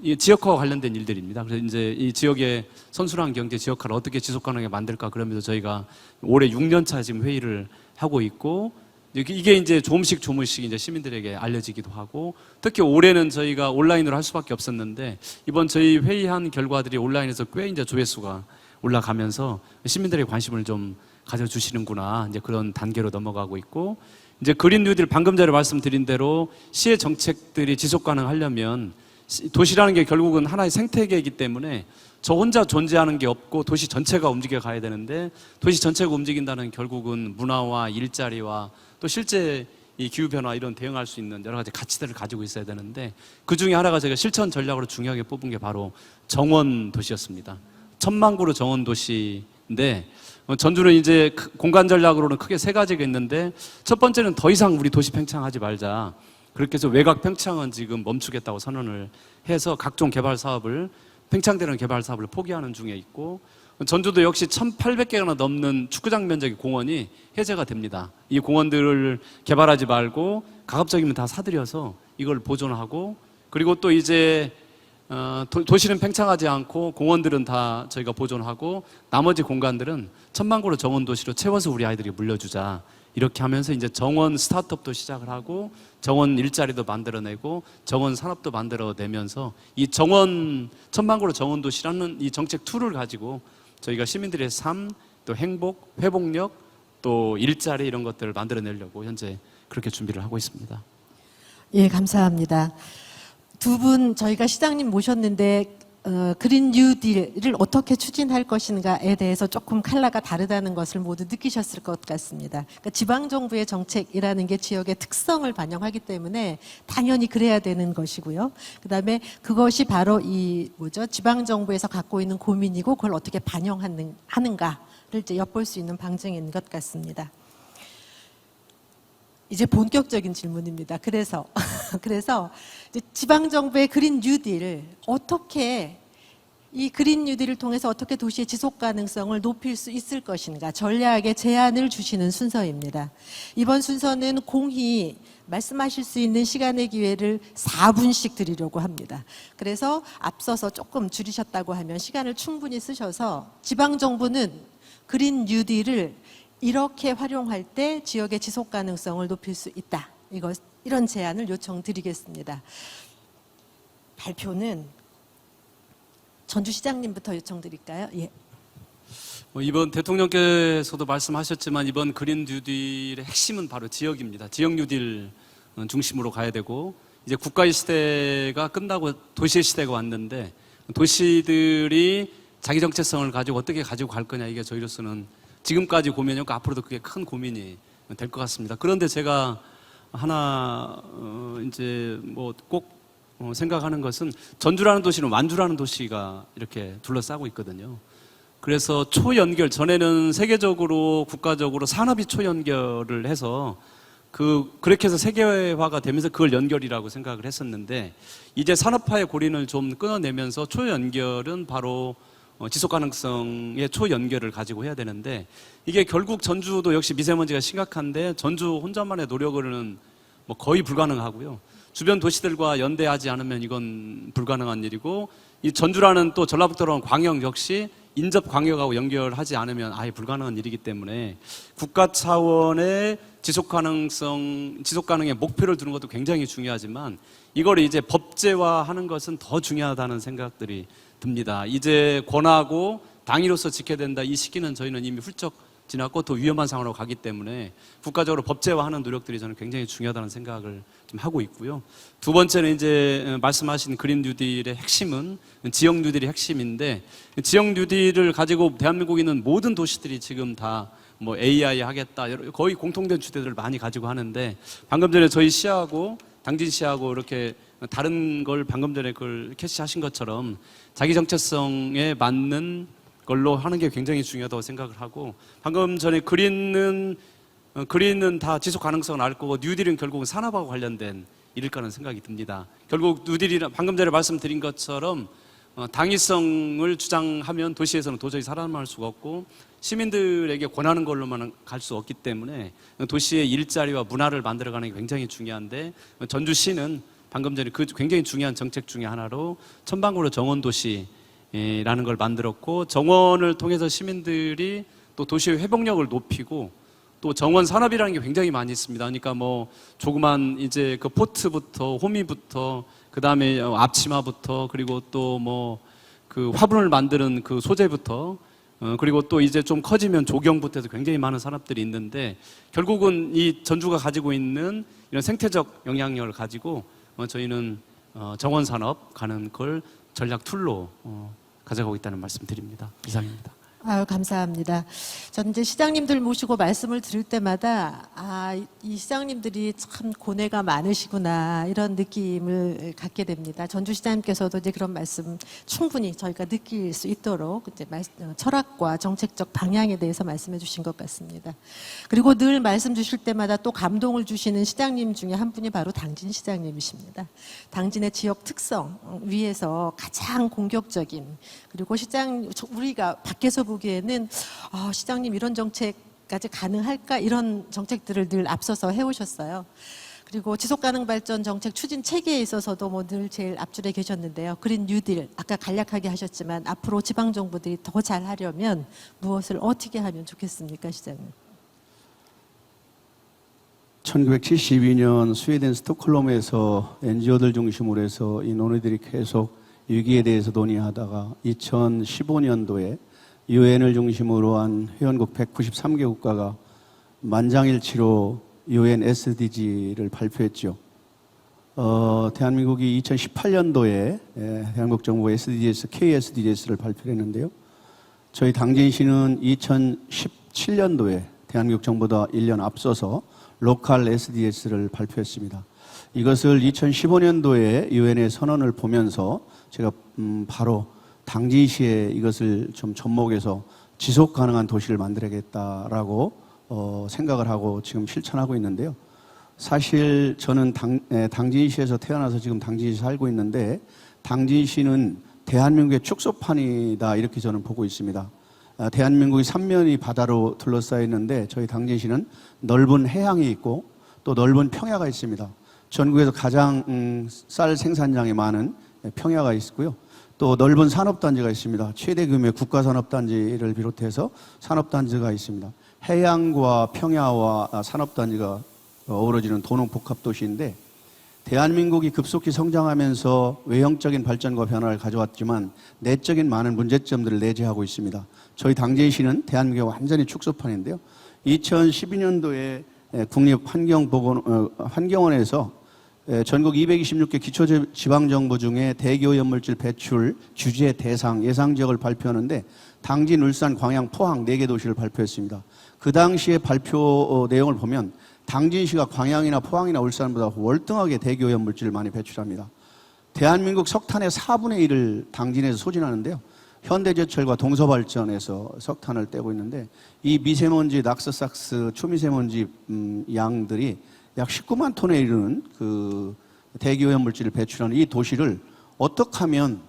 이 지역화와 관련된 일들입니다. 그래서 이제 이 지역의 선순환 경제 지역화를 어떻게 지속 가능하게 만들까, 그러면서 저희가 올해 6년차 지금 회의를 하고 있고, 이게 이제 조금씩 이제 시민들에게 알려지기도 하고, 특히 올해는 저희가 온라인으로 할 수밖에 없었는데 이번 저희 회의한 결과들이 온라인에서 꽤 이제 조회수가 올라가면서 시민들의 관심을 좀 가져주시는구나, 이제 그런 단계로 넘어가고 있고, 이제 그린 뉴딜 방금 전에 말씀드린 대로 시의 정책들이 지속 가능하려면 도시라는 게 결국은 하나의 생태계이기 때문에 저 혼자 존재하는 게 없고 도시 전체가 움직여 가야 되는데, 도시 전체가 움직인다는 결국은 문화와 일자리와 또 실제 이 기후변화 이런 대응할 수 있는 여러 가지 가치들을 가지고 있어야 되는데, 그 중에 하나가 제가 실천 전략으로 중요하게 뽑은 게 바로 정원 도시였습니다. 1000만 그루 정원 도시인데, 전주는 이제 공간 전략으로는 크게 3가지가 있는데, 첫 번째는 더 이상 우리 도시 팽창하지 말자. 그렇게 해서 외곽 팽창은 지금 멈추겠다고 선언을 해서 각종 개발 사업을, 팽창되는 개발 사업을 포기하는 중에 있고, 전주도 역시 1800개가 넘는 축구장 면적의 공원이 해제가 됩니다. 이 공원들을 개발하지 말고 가급적이면 다 사들여서 이걸 보존하고, 그리고 또 이제 도시는 팽창하지 않고 공원들은 다 저희가 보존하고 나머지 공간들은 1000만 그루 정원 도시로 채워서 우리 아이들이 물려주자. 이렇게 하면서 이제 정원 스타트업도 시작을 하고 정원 일자리도 만들어내고 정원 산업도 만들어내면서 이 정원 1000만 그루 정원 도시라는 이 정책 툴을 가지고 저희가 시민들의 삶, 또 행복, 회복력, 또 일자리 이런 것들을 만들어내려고 현재 그렇게 준비를 하고 있습니다. 예, 감사합니다. 두 분 저희가 시장님 모셨는데 그린 뉴딜을 어떻게 추진할 것인가에 대해서 조금 컬러가 다르다는 것을 모두 느끼셨을 것 같습니다. 그러니까 지방정부의 정책이라는 게 지역의 특성을 반영하기 때문에 당연히 그래야 되는 것이고요. 그다음에 그것이 바로 지방정부에서 갖고 있는 고민이고 그걸 어떻게 반영하는가를 이제 엿볼 수 있는 방증인 것 같습니다. 이제 본격적인 질문입니다. 그래서 이제 지방정부의 그린 뉴딜을 어떻게, 이 그린 뉴딜을 통해서 어떻게 도시의 지속 가능성을 높일 수 있을 것인가, 전략의 제안을 주시는 순서입니다. 이번 순서는 공히 말씀하실 수 있는 시간의 기회를 4분씩 드리려고 합니다. 그래서 앞서서 조금 줄이셨다고 하면 시간을 충분히 쓰셔서 지방정부는 그린 뉴딜을 이렇게 활용할 때 지역의 지속 가능성을 높일 수 있다. 이런 제안을 요청드리겠습니다. 발표는 전주시장님부터 요청드릴까요? 예. 이번 대통령께서도 말씀하셨지만 이번 그린 뉴딜의 핵심은 바로 지역입니다. 지역 뉴딜 중심으로 가야 되고, 이제 국가의 시대가 끝나고 도시의 시대가 왔는데 도시들이 자기 정체성을 가지고 어떻게 가지고 갈 거냐, 이게 저희로서는 지금까지 고민이었고 앞으로도 그게 큰 고민이 될 것 같습니다. 그런데 제가 하나 이제 뭐 꼭 생각하는 것은 전주라는 도시는 완주라는 도시가 이렇게 둘러싸고 있거든요. 그래서 초연결, 전에는 세계적으로 국가적으로 산업이 초연결을 해서 그렇게 해서 세계화가 되면서 그걸 연결이라고 생각을 했었는데, 이제 산업화의 고리를 좀 끊어내면서 초연결은 바로 지속 가능성의 초연결을 가지고 해야 되는데, 이게 결국 전주도 역시 미세먼지가 심각한데 전주 혼자만의 노력으로는 뭐 거의 불가능하고요. 주변 도시들과 연대하지 않으면 이건 불가능한 일이고, 이 전주라는 또 전라북도라는 광역 역시 인접 광역하고 연결하지 않으면 아예 불가능한 일이기 때문에 국가 차원의 지속 가능의 목표를 두는 것도 굉장히 중요하지만 이걸 이제 법제화하는 것은 더 중요하다는 생각들이 듭니다. 이제 권하고 당위로서 지켜야 된다. 이 시기는 저희는 이미 훌쩍 지났고 더 위험한 상황으로 가기 때문에 국가적으로 법제화하는 노력들이 저는 굉장히 중요하다는 생각을 좀 하고 있고요. 두 번째는 이제 말씀하신 그린 뉴딜의 핵심은 지역 뉴딜의 핵심인데, 지역 뉴딜을 가지고 대한민국에 있는 모든 도시들이 지금 다 뭐 AI 하겠다, 거의 공통된 주제들을 많이 가지고 하는데, 방금 전에 저희 시하고 당진 시하고 이렇게 다른 걸 방금 전에 그걸 캐치하신 것처럼 자기 정체성에 맞는 걸로 하는 게 굉장히 중요하다고 생각을 하고, 방금 전에 그린은 다 지속 가능성을 알 거고, 뉴딜은 결국은 산업하고 관련된 일일 거라는 생각이 듭니다. 결국 뉴딜이 방금 전에 말씀드린 것처럼 당위성을 주장하면 도시에서는 도저히 살아남을 수가 없고, 시민들에게 권하는 걸로만 갈 수 없기 때문에 도시의 일자리와 문화를 만들어가는 게 굉장히 중요한데, 전주시는 방금 전에 그 굉장히 중요한 정책 중에 하나로 천방구로 정원도시라는 걸 만들었고, 정원을 통해서 시민들이 또 도시의 회복력을 높이고, 또 정원 산업이라는 게 굉장히 많이 있습니다. 그러니까 뭐 조그만 이제 그 포트부터 호미부터 그 다음에 앞치마부터, 그리고 또 뭐 그 화분을 만드는 그 소재부터, 그리고 또 이제 좀 커지면 조경부터 해서 굉장히 많은 산업들이 있는데, 결국은 이 전주가 가지고 있는 이런 생태적 영향력을 가지고 저희는 정원 산업 가는 걸 전략 툴로 가져가고 있다는 말씀 드립니다. 이상입니다. 아유, 감사합니다. 전 이제 시장님들 모시고 말씀을 들을 때마다 이 시장님들이 참 고뇌가 많으시구나, 이런 느낌을 갖게 됩니다. 전주시장님께서도 이제 그런 말씀 충분히 저희가 느낄 수 있도록 이제 철학과 정책적 방향에 대해서 말씀해 주신 것 같습니다. 그리고 늘 말씀 주실 때마다 또 감동을 주시는 시장님 중에 한 분이 바로 당진 시장님이십니다. 당진의 지역 특성 위에서 가장 공격적인, 그리고 우리가 밖에서 보기에는 시장님 이런 정책까지 가능할까, 이런 정책들을 늘 앞서서 해오셨어요. 그리고 지속가능발전 정책 추진 체계에 있어서도 뭐 늘 제일 앞줄에 계셨는데요. 그린 뉴딜 아까 간략하게 하셨지만 앞으로 지방 정부들이 더 잘하려면 무엇을 어떻게 하면 좋겠습니까, 시장님? 1972년 스웨덴 스톡홀름에서 NGO들 중심으로 해서 이 논의들이 계속 위기에 대해서 논의하다가 2015년도에 유엔을 중심으로 한 회원국 193개 국가가 만장일치로 유엔 SDG를 발표했죠. 대한민국이 2018년도에 대한민국 정부가 SDGs, KSDGs를 발표했는데요. 저희 당진시는 2017년도에 대한민국 정부보다 1년 앞서서 로컬 SDGs를 발표했습니다. 이것을 2015년도에 유엔의 선언을 보면서 제가 바로 당진시에 이것을 좀 접목해서 지속 가능한 도시를 만들어야겠다라고 생각을 하고 지금 실천하고 있는데요. 사실 저는 당진시에서 태어나서 지금 당진시 살고 있는데, 당진시는 대한민국의 축소판이다, 이렇게 저는 보고 있습니다. 대한민국이 3면이 바다로 둘러싸여 있는데, 저희 당진시는 넓은 해양이 있고 또 넓은 평야가 있습니다. 전국에서 가장 쌀 생산량이 많은 평야가 있고요. 또 넓은 산업단지가 있습니다. 최대 규모의 국가산업단지를 비롯해서 산업단지가 있습니다. 해양과 평야와 산업단지가 어우러지는 도농복합도시인데, 대한민국이 급속히 성장하면서 외형적인 발전과 변화를 가져왔지만 내적인 많은 문제점들을 내재하고 있습니다. 저희 당진시는 대한민국의 완전히 축소판인데요. 2012년도에 국립환경원에서 전국 226개 기초지방정부 중에 대기오염물질 배출 규제 대상 예상지역을 발표하는데, 당진, 울산, 광양, 포항 4개 도시를 발표했습니다. 그 당시에 발표 내용을 보면 당진시가 광양이나 포항이나 울산보다 월등하게 대기오염물질을 많이 배출합니다. 대한민국 석탄의 4분의 1을 당진에서 소진하는데요. 현대제철과 동서발전에서 석탄을 떼고 있는데, 이 미세먼지, 낙스삭스, 초미세먼지 양들이 약 19만 톤에 이르는 그 대기오염물질을 배출하는 이 도시를 어떻게 하면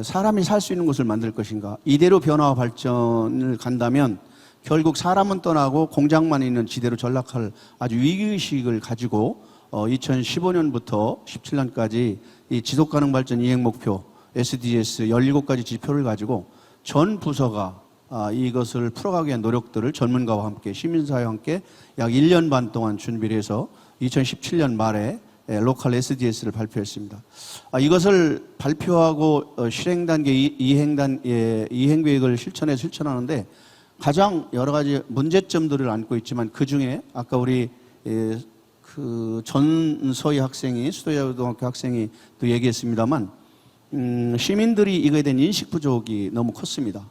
사람이 살 수 있는 곳을 만들 것인가. 이대로 변화와 발전을 간다면 결국 사람은 떠나고 공장만 있는 지대로 전락할 아주 위기의식을 가지고 2015년부터 17년까지 이 지속가능발전 이행목표 SDGs 17가지 지표를 가지고 전 부서가 이것을 풀어가기 위한 노력들을 전문가와 함께, 시민사회와 함께 약 1년 반 동안 준비를 해서 2017년 말에 로컬 SDS를 발표했습니다. 이것을 발표하고 실행 단계, 이행 계획을 실천하는데 가장 여러 가지 문제점들을 안고 있지만 그 중에 아까 우리 그 전서희 학생이 수도여고등학교 학생이 또 얘기했습니다만 시민들이 이거에 대한 인식 부족이 너무 컸습니다.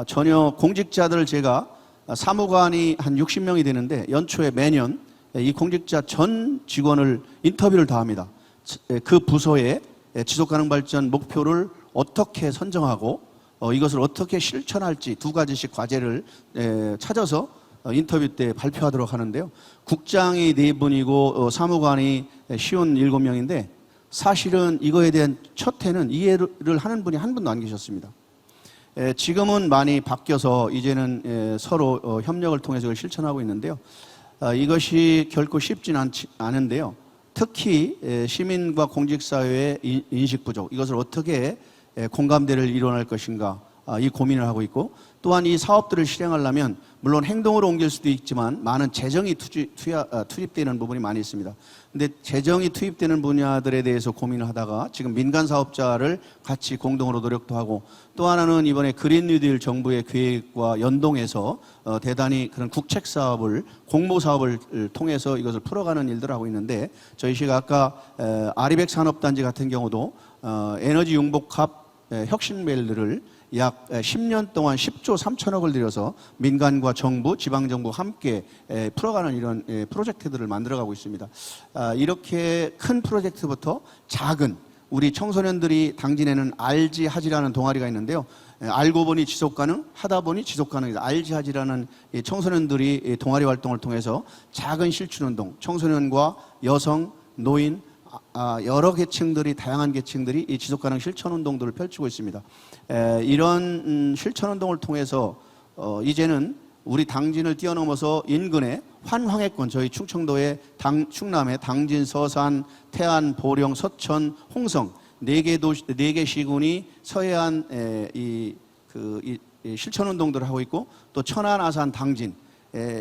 전혀 공직자들 제가 사무관이 한 60명이 되는데 연초에 매년 이 공직자 전 직원을 인터뷰를 다 합니다. 그 부서의 지속가능 발전 목표를 어떻게 선정하고 이것을 어떻게 실천할지 두 가지씩 과제를 찾아서 인터뷰 때 발표하도록 하는데요. 국장이 4분이고 사무관이 시원 7명인데 사실은 이거에 대한 첫 해는 이해를 하는 분이 한 분도 안 계셨습니다. 지금은 많이 바뀌어서 이제는 서로 협력을 통해서 이걸 실천하고 있는데요. 이것이 결코 쉽진 않은데요. 특히 시민과 공직사회의 인식 부족, 이것을 어떻게 공감대를 이뤄낼 것인가 이 고민을 하고 있고 또한 이 사업들을 실행하려면 물론 행동으로 옮길 수도 있지만 많은 재정이 투입되는 부분이 많이 있습니다. 근데 재정이 투입되는 분야들에 대해서 고민을 하다가 지금 민간 사업자를 같이 공동으로 노력도 하고 또 하나는 이번에 그린 뉴딜 정부의 계획과 연동해서 대단히 그런 국책 사업을 공모 사업을 통해서 이것을 풀어가는 일들을 하고 있는데 저희 시가 아까 아리백 산업단지 같은 경우도 에너지 융복합 혁신밸류를 약 10년 동안 10조 3천억을 들여서 민간과 정부, 지방정부 함께 풀어가는 이런 프로젝트들을 만들어가고 있습니다. 이렇게 큰 프로젝트부터 작은 우리 청소년들이 당진에는 알지 하지라는 동아리가 있는데요. 알고 보니 지속가능, 하다 보니 지속가능이다. 알지 하지라는 청소년들이 동아리 활동을 통해서 작은 실천운동, 청소년과 여성, 노인, 여러 계층들이 다양한 계층들이 이 지속가능 실천운동들을 펼치고 있습니다. 이런 실천운동을 통해서 이제는 우리 당진을 뛰어넘어서 인근의 환황해권 저희 충청도의 충남의 당진, 서산, 태안, 보령, 서천, 홍성 4개 시군이 서해안 이 실천운동들을 하고 있고 또 천안, 아산, 당진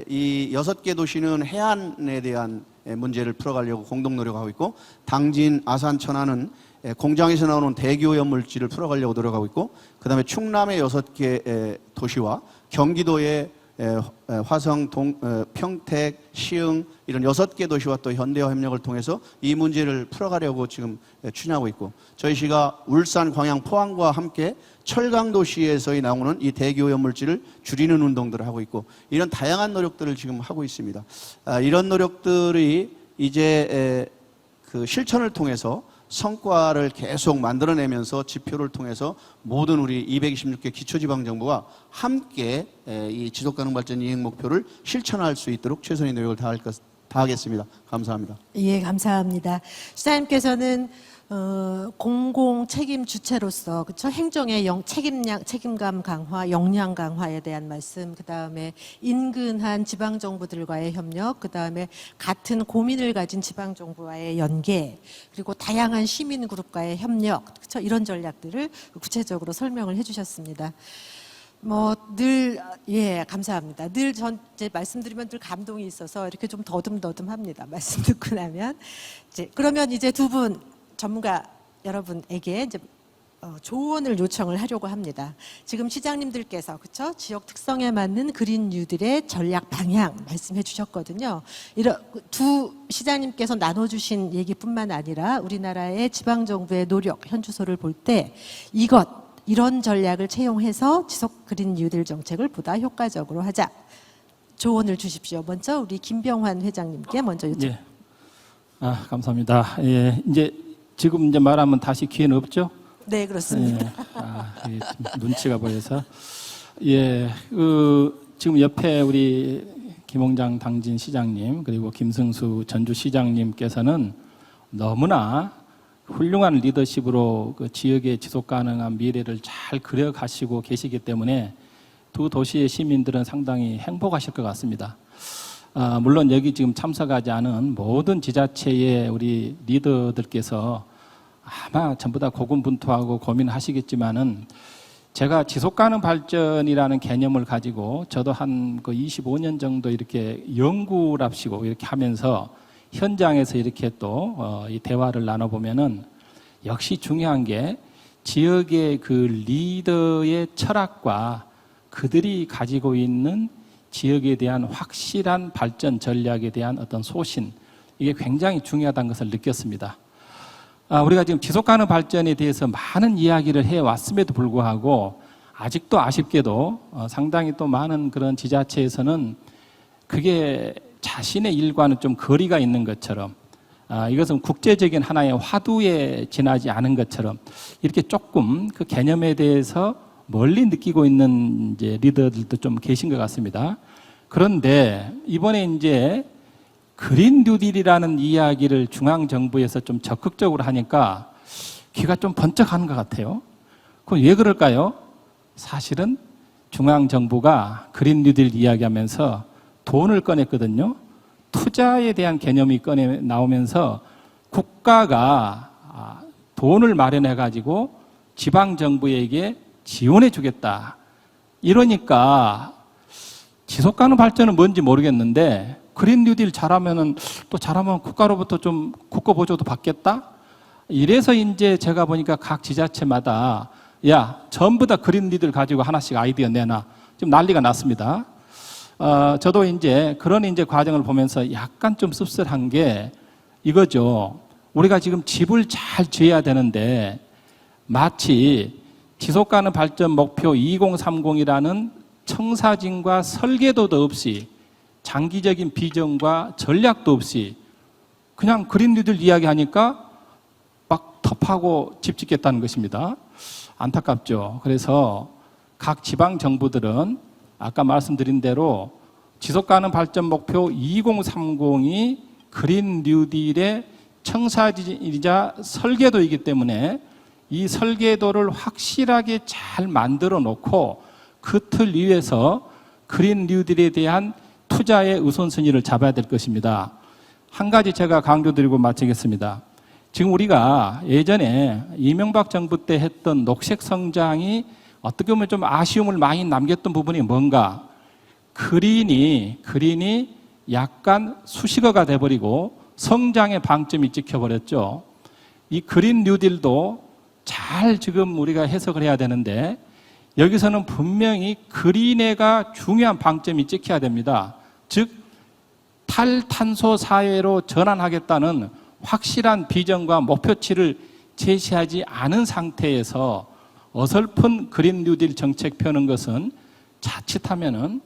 이 6개 도시는 해안에 대한 문제를 풀어가려고 공동 노력하고 있고 당진, 아산, 천안은 공장에서 나오는 대기오염물질을 풀어가려고 노력하고 있고 그 다음에 충남의 6개 도시와 경기도의 화성, 평택, 시흥 이런 6개 도시와 또 현대화 협력을 통해서 이 문제를 풀어가려고 지금 추진하고 있고 저희 시가 울산, 광양, 포항과 함께 철강도시에서 나오는 이 대기오염물질을 줄이는 운동들을 하고 있고 이런 다양한 노력들을 지금 하고 있습니다. 이런 노력들이 이제 그 실천을 통해서 성과를 계속 만들어내면서 지표를 통해서 모든 우리 226개 기초지방정부와 함께 이 지속가능 발전 이행 목표를 실천할 수 있도록 최선의 노력을 다하겠습니다. 감사합니다. 예, 감사합니다. 시장님께서는 공공 책임 주체로서 그렇죠? 행정의 책임감 강화, 역량 강화에 대한 말씀, 그 다음에 인근한 지방 정부들과의 협력, 그 다음에 같은 고민을 가진 지방 정부와의 연계, 그리고 다양한 시민 그룹과의 협력, 그렇죠? 이런 전략들을 구체적으로 설명을 해주셨습니다. 예, 감사합니다. 늘 전 이제 말씀드리면 늘 감동이 있어서 이렇게 좀 더듬더듬합니다. 말씀 듣고 나면 그러면 이제 두 분 전문가 여러분에게 이제 조언을 요청을 하려고 합니다. 지금 시장님들께서 그렇죠? 지역 특성에 맞는 그린 뉴딜의 전략 방향 말씀해 주셨거든요. 이런 두 시장님께서 나눠주신 얘기뿐만 아니라 우리나라의 지방 정부의 노력 현주소를 볼 때 이런 전략을 채용해서 지속 그린 뉴딜 정책을 보다 효과적으로 하자. 조언을 주십시오. 먼저 우리 김병환 회장님께 먼저 요청. 예. 감사합니다. 예, 지금 말하면 다시 기회는 없죠? 네, 그렇습니다. 예. 눈치가 보여서. 예, 지금 옆에 우리 김홍장 당진 시장님 그리고 김승수 전주 시장님께서는 너무나 훌륭한 리더십으로 그 지역의 지속 가능한 미래를 잘 그려가시고 계시기 때문에 두 도시의 시민들은 상당히 행복하실 것 같습니다. 물론 여기 지금 참석하지 않은 모든 지자체의 우리 리더들께서 아마 전부 다 고군분투하고 고민하시겠지만은 제가 지속가능 발전이라는 개념을 가지고 저도 한 25년 정도 이렇게 연구랍시고 이렇게 하면서 현장에서 이렇게 또 이 대화를 나눠보면은 역시 중요한 게 지역의 그 리더의 철학과 그들이 가지고 있는 지역에 대한 확실한 발전 전략에 대한 어떤 소신, 이게 굉장히 중요하다는 것을 느꼈습니다. 우리가 지금 지속가능 발전에 대해서 많은 이야기를 해왔음에도 불구하고 아직도 아쉽게도 상당히 또 많은 그런 지자체에서는 그게 자신의 일과는 좀 거리가 있는 것처럼, 이것은 국제적인 하나의 화두에 지나지 않은 것처럼 이렇게 조금 그 개념에 대해서 멀리 느끼고 있는 이제 리더들도 좀 계신 것 같습니다. 그런데 이번에 이제 그린 뉴딜이라는 이야기를 중앙정부에서 좀 적극적으로 하니까 귀가 좀 번쩍하는 것 같아요. 그럼 왜 그럴까요? 사실은 중앙정부가 그린 뉴딜 이야기하면서 돈을 꺼냈거든요. 투자에 대한 개념이 나오면서 국가가 돈을 마련해 가지고 지방 정부에게 지원해 주겠다. 이러니까 지속 가능 발전은 뭔지 모르겠는데 그린 뉴딜 잘하면은 또 잘하면 국가로부터 좀 국고 보조도 받겠다. 이래서 이제 제가 보니까 각 지자체마다 야, 전부 다 그린 뉴딜 가지고 하나씩 아이디어 내놔. 좀 난리가 났습니다. 저도 이제 그런 이제 과정을 보면서 약간 좀 씁쓸한 게 이거죠. 우리가 지금 집을 잘 지어야 되는데 마치 지속가능 발전 목표 2030이라는 청사진과 설계도도 없이 장기적인 비전과 전략도 없이 그냥 그린 뉴딜 이야기하니까 막 덮하고 집 짓겠다는 것입니다. 안타깝죠. 그래서 각 지방 정부들은 아까 말씀드린 대로 지속가능 발전 목표 2030이 그린 뉴딜의 청사진이자 설계도이기 때문에 이 설계도를 확실하게 잘 만들어 놓고 그 틀 위에서 그린 뉴딜에 대한 투자의 우선순위를 잡아야 될 것입니다. 한 가지 제가 강조드리고 마치겠습니다. 지금 우리가 예전에 이명박 정부 때 했던 녹색 성장이 어떻게 보면 좀 아쉬움을 많이 남겼던 부분이 뭔가? 그린이 약간 수식어가 돼버리고 성장의 방점이 찍혀버렸죠. 이 그린 뉴딜도 잘 지금 우리가 해석을 해야 되는데 여기서는 분명히 그린애가 중요한 방점이 찍혀야 됩니다. 즉 탈탄소 사회로 전환하겠다는 확실한 비전과 목표치를 제시하지 않은 상태에서 어설픈 그린 뉴딜 정책 펴는 것은 자칫하면은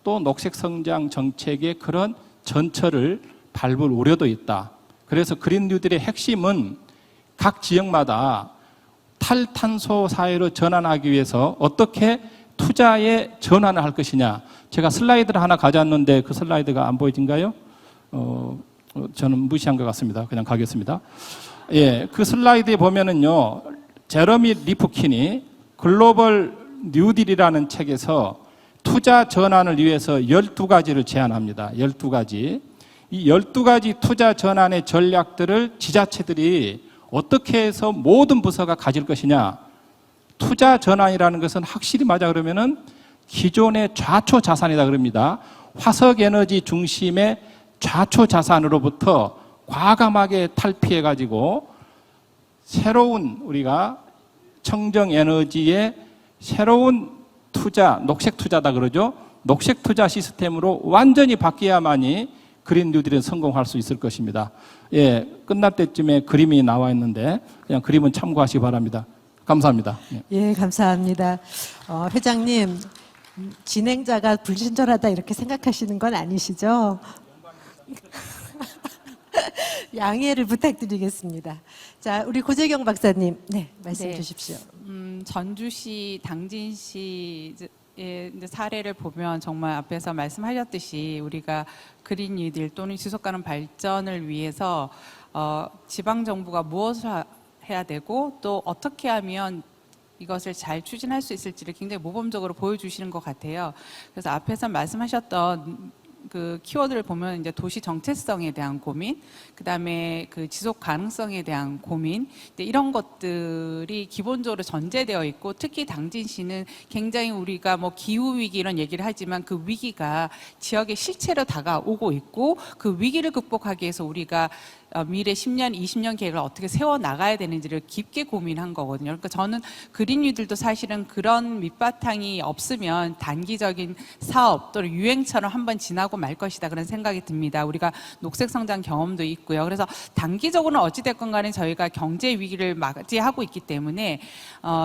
또 녹색 성장 정책의 그런 전철을 밟을 우려도 있다. 그래서 그린 뉴딜의 핵심은 각 지역마다 탈탄소 사회로 전환하기 위해서 어떻게 투자의 전환을 할 것이냐. 제가 슬라이드를 하나 가져왔는데 그 슬라이드가 안 보이진가요? 저는 무시한 것 같습니다. 그냥 가겠습니다. 예, 그 슬라이드에 보면은요, 제러미 리프킨이 글로벌 뉴딜이라는 책에서 투자 전환을 위해서 12가지를 제안합니다. 12가지. 이 12가지 투자 전환의 전략들을 지자체들이 어떻게 해서 모든 부서가 가질 것이냐. 투자 전환이라는 것은 확실히 맞아 그러면은 기존의 좌초 자산이다 그럽니다. 화석 에너지 중심의 좌초 자산으로부터 과감하게 탈피해 가지고 새로운 우리가 청정 에너지의 새로운 투자, 녹색 투자다 그러죠. 녹색 투자 시스템으로 완전히 바뀌어야만이 그린 뉴딜은 성공할 수 있을 것입니다. 예, 끝날 때쯤에 그림이 나와 있는데 그냥 그림은 참고하시기 바랍니다. 감사합니다. 예, 감사합니다. 회장님, 진행자가 불친절하다 이렇게 생각하시는 건 아니시죠? 양해를 부탁드리겠습니다. 자, 우리 고재경 박사님, 네, 말씀 네. 주십시오. 전주시, 당진시의 이제 사례를 보면 정말 앞에서 말씀하셨듯이 우리가 그린 뉴딜 또는 지속가능 발전을 위해서 지방 정부가 무엇을 해야 되고 또 어떻게 하면 이것을 잘 추진할 수 있을지를 굉장히 모범적으로 보여주시는 것 같아요. 그래서 앞에서 말씀하셨던 그 키워드를 보면 이제 도시 정체성에 대한 고민, 그다음에 그 지속 가능성에 대한 고민, 이런 것들이 기본적으로 전제되어 있고, 특히 당진시는 굉장히 우리가 뭐 기후 위기 이런 얘기를 하지만 그 위기가 지역의 실체로 다가오고 있고, 그 위기를 극복하기 위해서 우리가 미래 10년, 20년 계획을 어떻게 세워 나가야 되는지를 깊게 고민한 거거든요. 그러니까 저는 그린 뉴딜도 사실은 그런 밑바탕이 없으면 단기적인 사업 또는 유행처럼 한번 지나고 말 것이다, 그런 생각이 듭니다. 우리가 녹색 성장 경험도 있고요. 그래서 단기적으로는 어찌됐건 간에 저희가 경제 위기를 맞이하고 있기 때문에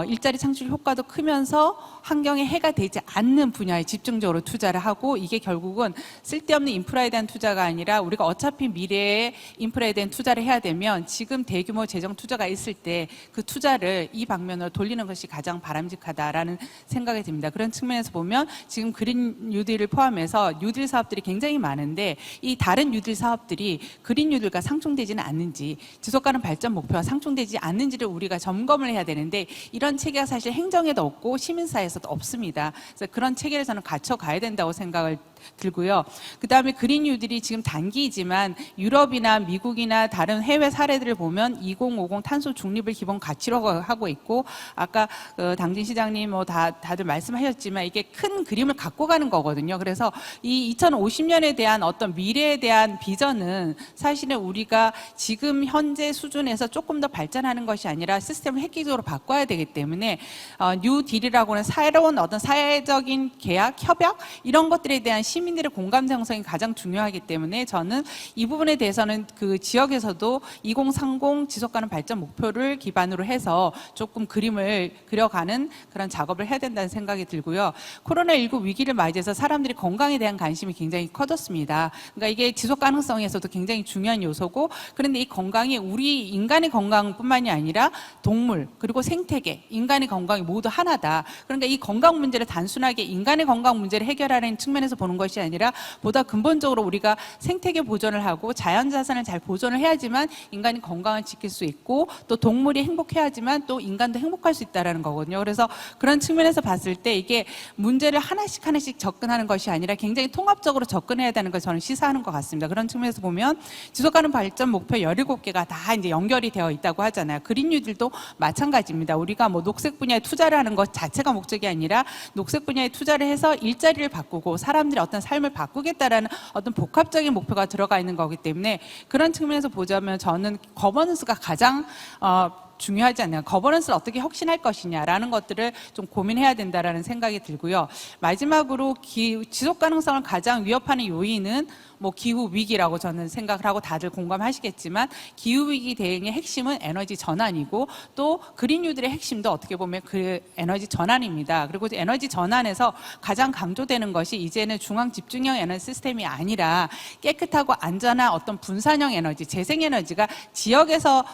일자리 창출 효과도 크면서 환경에 해가 되지 않는 분야에 집중적으로 투자를 하고, 이게 결국은 쓸데없는 인프라에 대한 투자가 아니라 우리가 어차피 미래의 인프라에 대한 투자를 해야 되면 지금 대규모 재정 투자가 있을 때 그 투자를 이 방면으로 돌리는 것이 가장 바람직하다라는 생각이 듭니다. 그런 측면에서 보면 지금 그린 뉴딜을 포함해서 뉴딜 사업들이 굉장히 많은데, 이 다른 뉴딜 사업들이 그린 뉴딜과 상충되지는 않는지, 지속가능 발전 목표와 상충되지 않는지를 우리가 점검을 해야 되는데, 이런 체계가 사실 행정에도 없고 시민사회에서도 없습니다. 그래서 그런 체계를 저는 갖춰가야 된다고 생각을 들고요. 그 다음에 그린 뉴딜이 지금 단기이지만 유럽이나 미국이나 다른 해외 사례들을 보면 2050 탄소 중립을 기본 가치로 하고 있고, 아까 당진 시장님 뭐 다들 말씀하셨지만 이게 큰 그림을 갖고 가는 거거든요. 그래서 이 2050년에 대한 어떤 미래에 대한 비전은 사실은 우리가 지금 현재 수준에서 조금 더 발전하는 것이 아니라 시스템을 획기적으로 바꿔야 되기 때문에 뉴 딜이라고는 새로운 어떤 사회적인 계약, 협약 이런 것들에 대한 시민들의 공감 형성이 가장 중요하기 때문에 저는 이 부분에 대해서는 그 지역에서도 2030 지속가능 발전 목표를 기반으로 해서 조금 그림을 그려가는 그런 작업을 해야 된다는 생각이 들고요. 코로나19 위기를 맞이해서 사람들이 건강에 대한 관심이 굉장히 커졌습니다. 그러니까 이게 지속 가능성에서도 굉장히 중요한 요소고, 그런데 이 건강이 우리 인간의 건강뿐만이 아니라 동물 그리고 생태계, 인간의 건강이 모두 하나다. 그러니까 이 건강 문제를 단순하게 인간의 건강 문제를 해결하는 측면에서 보는 것이 아니라 보다 근본적으로 우리가 생태계 보존을 하고 자연자산을 잘 보존을 해야지만 인간이 건강을 지킬 수 있고, 또 동물이 행복해야지만 또 인간도 행복할 수 있다는 거거든요. 그래서 그런 측면에서 봤을 때 이게 문제를 하나씩 접근하는 것이 아니라 굉장히 통합적으로 접근해야 되는 걸 저는 시사하는 것 같습니다. 그런 측면에서 보면 지속가능 발전 목표 17개가 다 이제 연결이 되어 있다고 하잖아요. 그린 뉴딜도 마찬가지입니다. 우리가 뭐 녹색 분야에 투자를 하는 것 자체가 목적이 아니라 녹색 분야에 투자를 해서 일자리를 바꾸고 사람들의 어떤 삶을 바꾸겠다라는 어떤 복합적인 목표가 들어가 있는 거기 때문에, 그런 측면에서 보자면 저는 거버넌스가 가장 중요하지 않냐, 거버넌스를 어떻게 혁신할 것이냐라는 것들을 좀 고민해야 된다라는 생각이 들고요. 마지막으로 지속 가능성을 가장 위협하는 요인은 뭐 기후 위기라고 저는 생각을 하고 다들 공감하시겠지만, 기후 위기 대응의 핵심은 에너지 전환이고, 또 그린 뉴딜의 핵심도 어떻게 보면 그 에너지 전환입니다. 그리고 에너지 전환에서 가장 강조되는 것이 이제는 중앙 집중형 에너지 시스템이 아니라 깨끗하고 안전한 어떤 분산형 에너지, 재생 에너지가 지역에서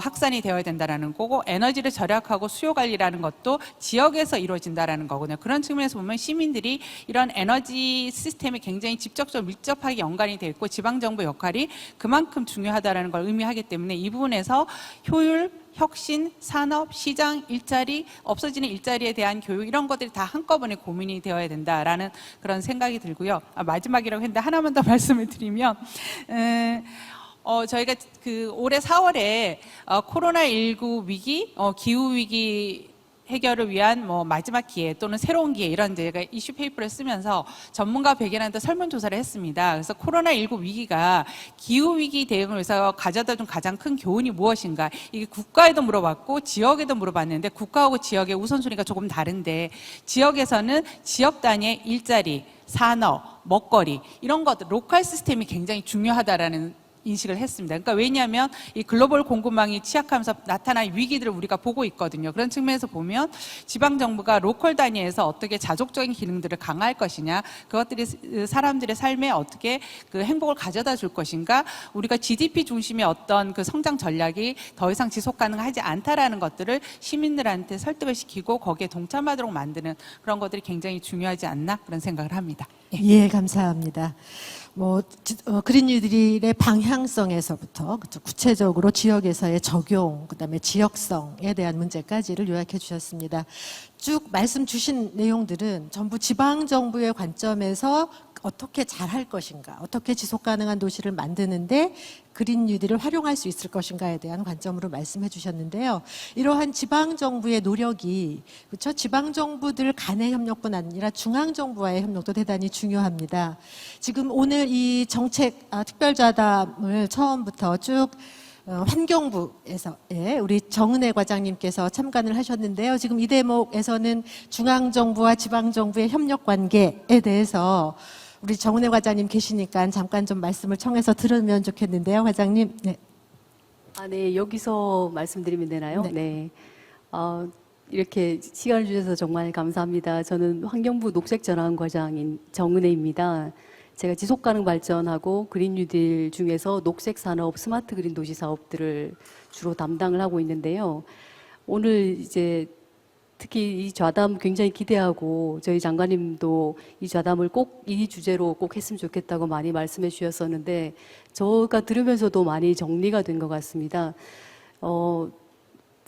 확산이 되어야 된다라는 거고, 에너지를 절약하고 수요 관리라는 것도 지역에서 이루어진다라는 거거든요. 그런 측면에서 보면 시민들이 이런 에너지 시스템에 굉장히 직접적으로 밀접하게 연관이 되어 있고, 지방정부 역할이 그만큼 중요하다라는 걸 의미하기 때문에 이 부분에서 효율, 혁신, 산업, 시장, 일자리, 없어지는 일자리에 대한 교육, 이런 것들이 다 한꺼번에 고민이 되어야 된다라는 그런 생각이 들고요. 마지막이라고 했는데 하나만 더 말씀을 드리면, 저희가 그 올해 4월에 코로나19 위기, 기후 위기 해결을 위한 뭐 마지막 기회 또는 새로운 기회, 이런 제가 이슈 페이퍼를 쓰면서 전문가 100여명한테 설문조사를 했습니다. 그래서 코로나19 위기가 기후 위기 대응을 위해서 가져다 준 가장 큰 교훈이 무엇인가, 이게 국가에도 물어봤고 지역에도 물어봤는데, 국가하고 지역의 우선순위가 조금 다른데, 지역에서는 지역 단위의 일자리, 산업, 먹거리 이런 것들, 로컬 시스템이 굉장히 중요하다라는 인식을 했습니다. 그러니까 왜냐하면 이 글로벌 공급망이 취약하면서 나타난 위기들을 우리가 보고 있거든요. 그런 측면에서 보면 지방 정부가 로컬 단위에서 어떻게 자족적인 기능들을 강화할 것이냐, 그것들이 사람들의 삶에 어떻게 그 행복을 가져다 줄 것인가, 우리가 GDP 중심의 어떤 그 성장 전략이 더 이상 지속 가능하지 않다라는 것들을 시민들한테 설득을 시키고 거기에 동참하도록 만드는 그런 것들이 굉장히 중요하지 않나, 그런 생각을 합니다. 예, 감사합니다. 그린 뉴딜의 방향성에서부터 구체적으로 지역에서의 적용, 그다음에 지역성에 대한 문제까지를 요약해 주셨습니다. 쭉 말씀 주신 내용들은 전부 지방 정부의 관점에서 어떻게 잘할 것인가, 어떻게 지속 가능한 도시를 만드는데 그린 뉴딜을 활용할 수 있을 것인가에 대한 관점으로 말씀해 주셨는데요. 이러한 지방 정부의 노력이 그렇죠? 지방 정부들 간의 협력뿐 아니라 중앙 정부와의 협력도 대단히 중요합니다. 지금 오늘 이 정책 특별좌담을 처음부터 쭉 환경부에서 우리 정은혜 과장님께서 참관을 하셨는데요. 지금 이 대목에서는 중앙정부와 지방정부의 협력 관계에 대해서 우리 정은혜 과장님 계시니까 잠깐 좀 말씀을 청해서 들으면 좋겠는데요. 과장님. 네. 네, 여기서 말씀드리면 되나요? 네. 이렇게 시간을 주셔서 정말 감사합니다. 저는 환경부 녹색전환과장인 정은혜입니다. 제가 지속가능 발전하고 그린 뉴딜 중에서 녹색 산업, 스마트 그린 도시 사업들을 주로 담당을 하고 있는데요. 오늘 이제 특히 이 좌담 굉장히 기대하고 저희 장관님도 이 좌담을 꼭 이 주제로 꼭 했으면 좋겠다고 많이 말씀해 주셨었는데 제가 들으면서도 많이 정리가 된 것 같습니다.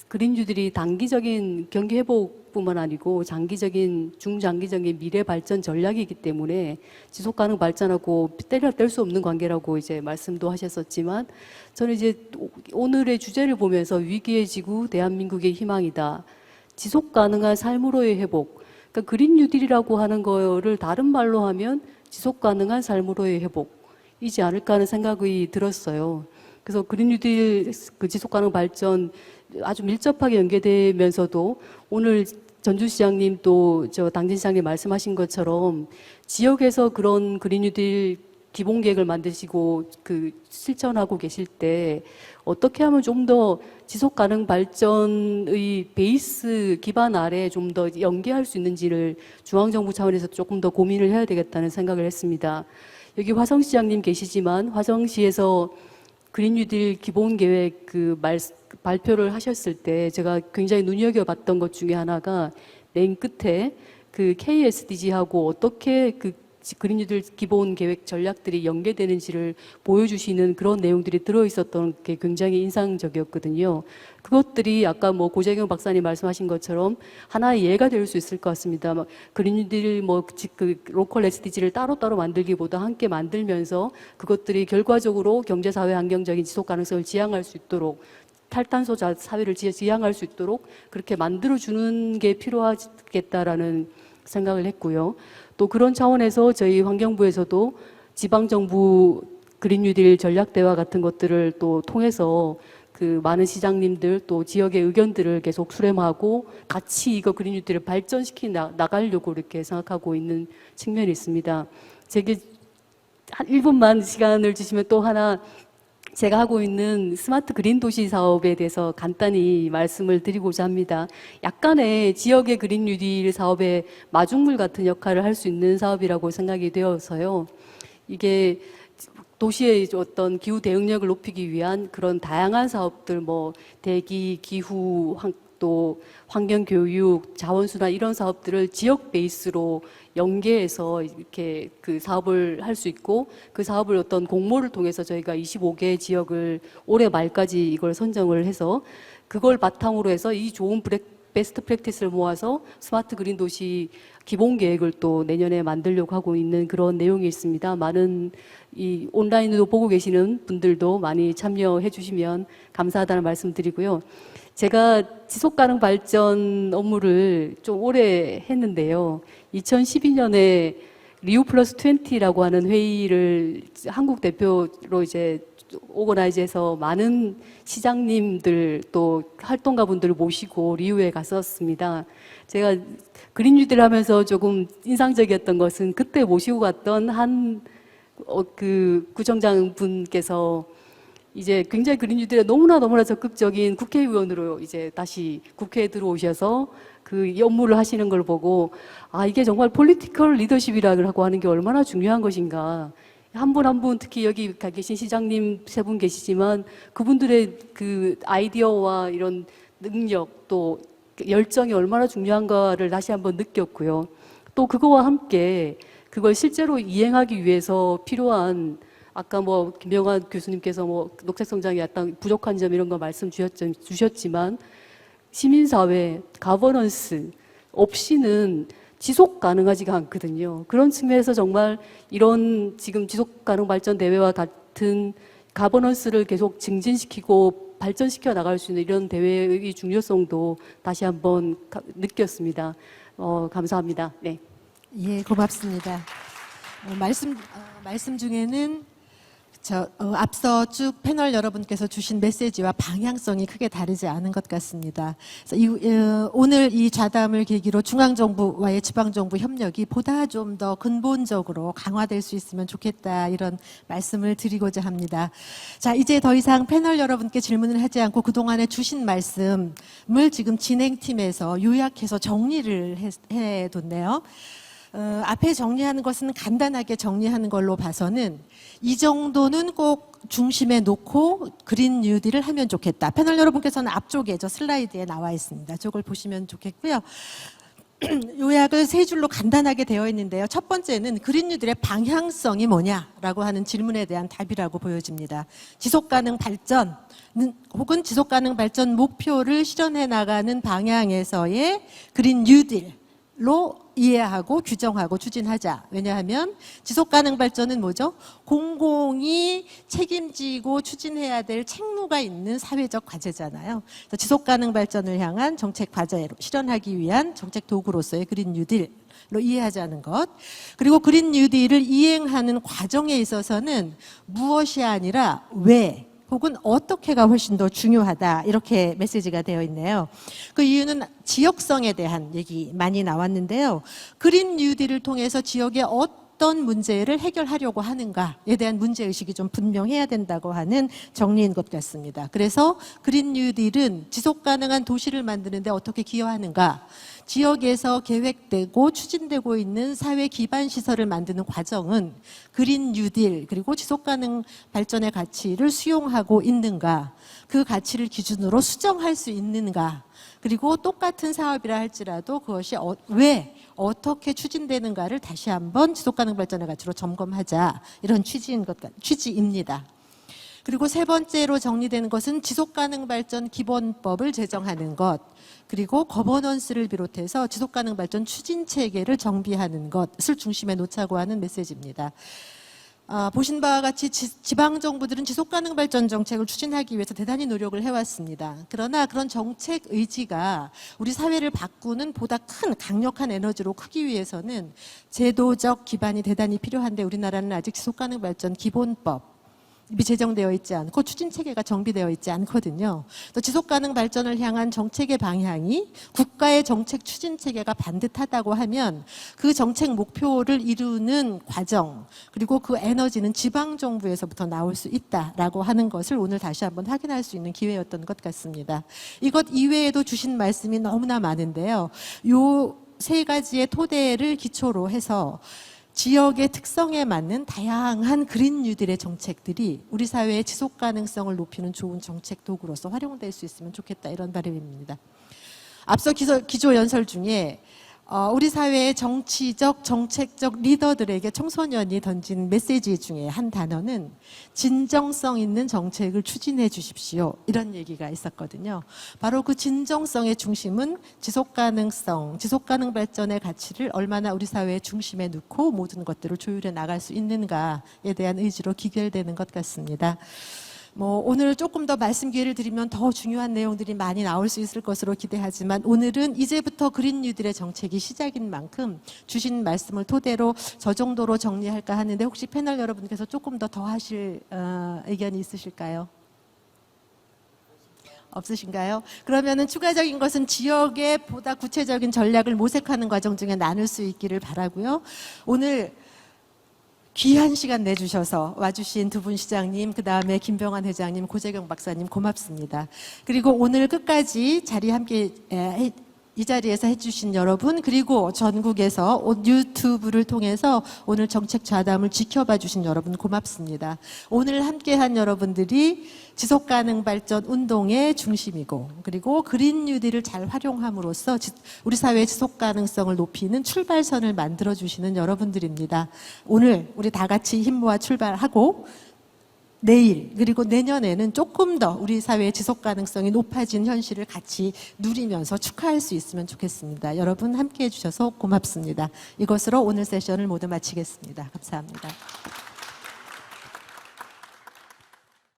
그린 뉴딜이 단기적인 경기 회복뿐만 아니고 장기적인, 중장기적인 미래 발전 전략이기 때문에 지속 가능 발전하고 때려 뗄 수 없는 관계라고 이제 말씀도 하셨었지만 저는 이제 오늘의 주제를 보면서 위기의 지구, 대한민국의 희망이다. 지속 가능한 삶으로의 회복. 그러니까 그린 뉴딜이라고 하는 거를 다른 말로 하면 지속 가능한 삶으로의 회복이지 않을까 하는 생각이 들었어요. 그래서 그린 뉴딜 그 지속 가능 발전 아주 밀접하게 연계되면서도 오늘 전주시장님 또 저 당진시장님 말씀하신 것처럼 지역에서 그런 그린 뉴딜 기본 계획을 만드시고 그 실천하고 계실 때 어떻게 하면 좀 더 지속 가능 발전의 베이스 기반 아래 좀 더 연계할 수 있는지를 중앙정부 차원에서 조금 더 고민을 해야 되겠다는 생각을 했습니다. 여기 화성시장님 계시지만 화성시에서 그린 뉴딜 기본 계획 발표를 하셨을 때 제가 굉장히 눈여겨봤던 것 중에 하나가 맨 끝에 그 KSDG하고 어떻게 그 그린 뉴딜 기본 계획 전략들이 연계되는지를 보여주시는 그런 내용들이 들어있었던 게 굉장히 인상적이었거든요. 그것들이 아까 뭐 고재경 박사님 말씀하신 것처럼 하나의 예가 될 수 있을 것 같습니다. 그린 뉴딜 그 로컬 SDG를 따로따로 만들기보다 함께 만들면서 그것들이 결과적으로 경제사회 환경적인 지속 가능성을 지향할 수 있도록 탈탄소 사회를 지향할 수 있도록 그렇게 만들어주는 게 필요하겠다라는 생각을 했고요. 또 그런 차원에서 저희 환경부에서도 지방정부 그린 뉴딜 전략대화 같은 것들을 또 통해서 그 많은 시장님들 또 지역의 의견들을 계속 수렴하고 같이 이거 그린 뉴딜을 발전시켜 나가려고 이렇게 생각하고 있는 측면이 있습니다. 제게 한 1분만 시간을 주시면 또 하나 제가 하고 있는 스마트 그린 도시 사업에 대해서 간단히 말씀을 드리고자 합니다. 약간의 지역의 그린 뉴딜 사업의 마중물 같은 역할을 할 수 있는 사업이라고 생각이 되어서요. 이게 도시의 어떤 기후 대응력을 높이기 위한 그런 다양한 사업들, 뭐 대기, 기후, 또 환경교육, 자원순환 이런 사업들을 지역 베이스로 연계해서 이렇게 그 사업을 할 수 있고 그 사업을 어떤 공모를 통해서 저희가 25개 지역을 올해 말까지 이걸 선정을 해서 그걸 바탕으로 해서 이 좋은 베스트 프랙티스를 모아서 스마트 그린 도시 기본 계획을 또 내년에 만들려고 하고 있는 그런 내용이 있습니다. 많은 이 온라인으로 보고 계시는 분들도 많이 참여해 주시면 감사하다는 말씀 드리고요. 제가 지속가능 발전 업무를 좀 오래 했는데요. 2012년에 리우 플러스 20라고 하는 회의를 한국 대표로 이제 오거나이즈해서 많은 시장님들 또 활동가분들을 모시고 리우에 갔었습니다. 제가 그린 뉴딜 하면서 조금 인상적이었던 것은 그때 모시고 갔던 한 그 구청장 분께서 이제 굉장히 그린 뉴딜에 너무나 적극적인 국회의원으로 이제 다시 국회에 들어오셔서 그 업무를 하시는 걸 보고 아 이게 정말 폴리티컬 리더십이라고 하는 게 얼마나 중요한 것인가. 한 분 한 분 특히 여기 계신 시장님 세 분 계시지만 그분들의 그 아이디어와 이런 능력 또 열정이 얼마나 중요한가를 다시 한번 느꼈고요. 또 그거와 함께 그걸 실제로 이행하기 위해서 필요한 아까 뭐 김병환 교수님께서 뭐 녹색성장이 약간 부족한 점 이런 거 말씀 주셨지만 시민사회, 가버넌스 없이는 지속 가능하지가 않거든요. 그런 측면에서 정말 이런 지금 지속 가능 발전 대회와 같은 가버넌스를 계속 증진시키고 발전시켜 나갈 수 있는 이런 대회의 중요성도 다시 한번 느꼈습니다. 감사합니다. 네. 예, 고맙습니다. 말씀 중에는 앞서 쭉 패널 여러분께서 주신 메시지와 방향성이 크게 다르지 않은 것 같습니다. 그래서 오늘 이 좌담을 계기로 중앙정부와의 지방정부 협력이 보다 좀 더 근본적으로 강화될 수 있으면 좋겠다, 이런 말씀을 드리고자 합니다. 자, 이제 더 이상 패널 여러분께 질문을 하지 않고 그동안에 주신 말씀을 지금 진행팀에서 요약해서 정리를 해뒀네요. 앞에 정리하는 것은 간단하게 정리하는 걸로 봐서는 이 정도는 꼭 중심에 놓고 그린 뉴딜을 하면 좋겠다. 패널 여러분께서는 앞쪽에 저 슬라이드에 나와 있습니다. 저걸 보시면 좋겠고요. 요약을 세 줄로 간단하게 되어 있는데요. 첫 번째는 그린 뉴딜의 방향성이 뭐냐라고 하는 질문에 대한 답이라고 보여집니다. 지속가능 발전 혹은 지속가능 발전 목표를 실현해 나가는 방향에서의 그린 뉴딜로 이해하고 규정하고 추진하자. 왜냐하면 지속가능 발전은 뭐죠? 공공이 책임지고 추진해야 될 책무가 있는 사회적 과제잖아요. 그래서 지속가능 발전을 향한 정책 과제로 실현하기 위한 정책 도구로서의 그린 뉴딜로 이해하자는 것. 그리고 그린 뉴딜을 이행하는 과정에 있어서는 무엇이 아니라 왜 혹은 어떻게가 훨씬 더 중요하다, 이렇게 메시지가 되어 있네요. 그 이유는 지역성에 대한 얘기 많이 나왔는데요. 그린 뉴딜을 통해서 지역의 어떤 문제를 해결하려고 하는가에 대한 문제의식이 좀 분명해야 된다고 하는 정리인 것 같습니다. 그래서 그린 뉴딜은 지속가능한 도시를 만드는데 어떻게 기여하는가, 지역에서 계획되고 추진되고 있는 사회 기반 시설을 만드는 과정은 그린 뉴딜 그리고 지속가능 발전의 가치를 수용하고 있는가, 그 가치를 기준으로 수정할 수 있는가, 그리고 똑같은 사업이라 할지라도 그것이 왜 어떻게 추진되는가를 다시 한번 지속가능 발전의 가치로 점검하자, 이런 취지입니다. 그리고 세 번째로 정리되는 것은 지속가능 발전 기본법을 제정하는 것, 그리고 거버넌스를 비롯해서 지속가능 발전 추진 체계를 정비하는 것을 중심에 놓자고 하는 메시지입니다. 보신 바와 같이 지방정부들은 지속가능 발전 정책을 추진하기 위해서 대단히 노력을 해왔습니다. 그러나 그런 정책 의지가 우리 사회를 바꾸는 보다 큰 강력한 에너지로 크기 위해서는 제도적 기반이 대단히 필요한데 우리나라는 아직 지속가능 발전 기본법 이 제정되어 있지 않고 추진 체계가 정비되어 있지 않거든요. 또 지속가능 발전을 향한 정책의 방향이 국가의 정책 추진 체계가 반듯하다고 하면 그 정책 목표를 이루는 과정, 그리고 그 에너지는 지방 정부에서부터 나올 수 있다라고 하는 것을 오늘 다시 한번 확인할 수 있는 기회였던 것 같습니다. 이것 이외에도 주신 말씀이 너무나 많은데요. 요 세 가지의 토대를 기초로 해서 지역의 특성에 맞는 다양한 그린 뉴딜의 정책들이 우리 사회의 지속 가능성을 높이는 좋은 정책 도구로서 활용될 수 있으면 좋겠다, 이런 바람입니다. 앞서 기조 연설 중에 우리 사회의 정치적, 정책적 리더들에게 청소년이 던진 메시지 중에 한 단어는 진정성 있는 정책을 추진해 주십시오, 이런 얘기가 있었거든요. 바로 그 진정성의 중심은 지속가능성, 지속가능 발전의 가치를 얼마나 우리 사회의 중심에 놓고 모든 것들을 조율해 나갈 수 있는가에 대한 의지로 기결되는 것 같습니다. 오늘 조금 더 말씀 기회를 드리면 더 중요한 내용들이 많이 나올 수 있을 것으로 기대하지만 오늘은 이제부터 그린 뉴딜의 정책이 시작인 만큼 주신 말씀을 토대로 저 정도로 정리할까 하는데, 혹시 패널 여러분께서 조금 더 하실 의견이 있으실까요? 없으신가요? 그러면은 추가적인 것은 지역의 보다 구체적인 전략을 모색하는 과정 중에 나눌 수 있기를 바라고요. 오늘 귀한 시간 내주셔서 와주신 두 분 시장님, 그 다음에 김병환 회장님, 고재경 박사님 고맙습니다. 그리고 오늘 끝까지 자리 함께 이 자리에서 해주신 여러분, 그리고 전국에서 유튜브를 통해서 오늘 정책 좌담을 지켜봐 주신 여러분 고맙습니다. 오늘 함께한 여러분들이 지속가능 발전 운동의 중심이고, 그리고 그린 뉴딜을 잘 활용함으로써 우리 사회의 지속 가능성을 높이는 출발선을 만들어 주시는 여러분들입니다. 오늘 우리 다 같이 힘 모아 출발하고 내일 그리고 내년에는 조금 더 우리 사회의 지속 가능성이 높아진 현실을 같이 누리면서 축하할 수 있으면 좋겠습니다. 여러분 함께해 주셔서 고맙습니다. 이것으로 오늘 세션을 모두 마치겠습니다. 감사합니다.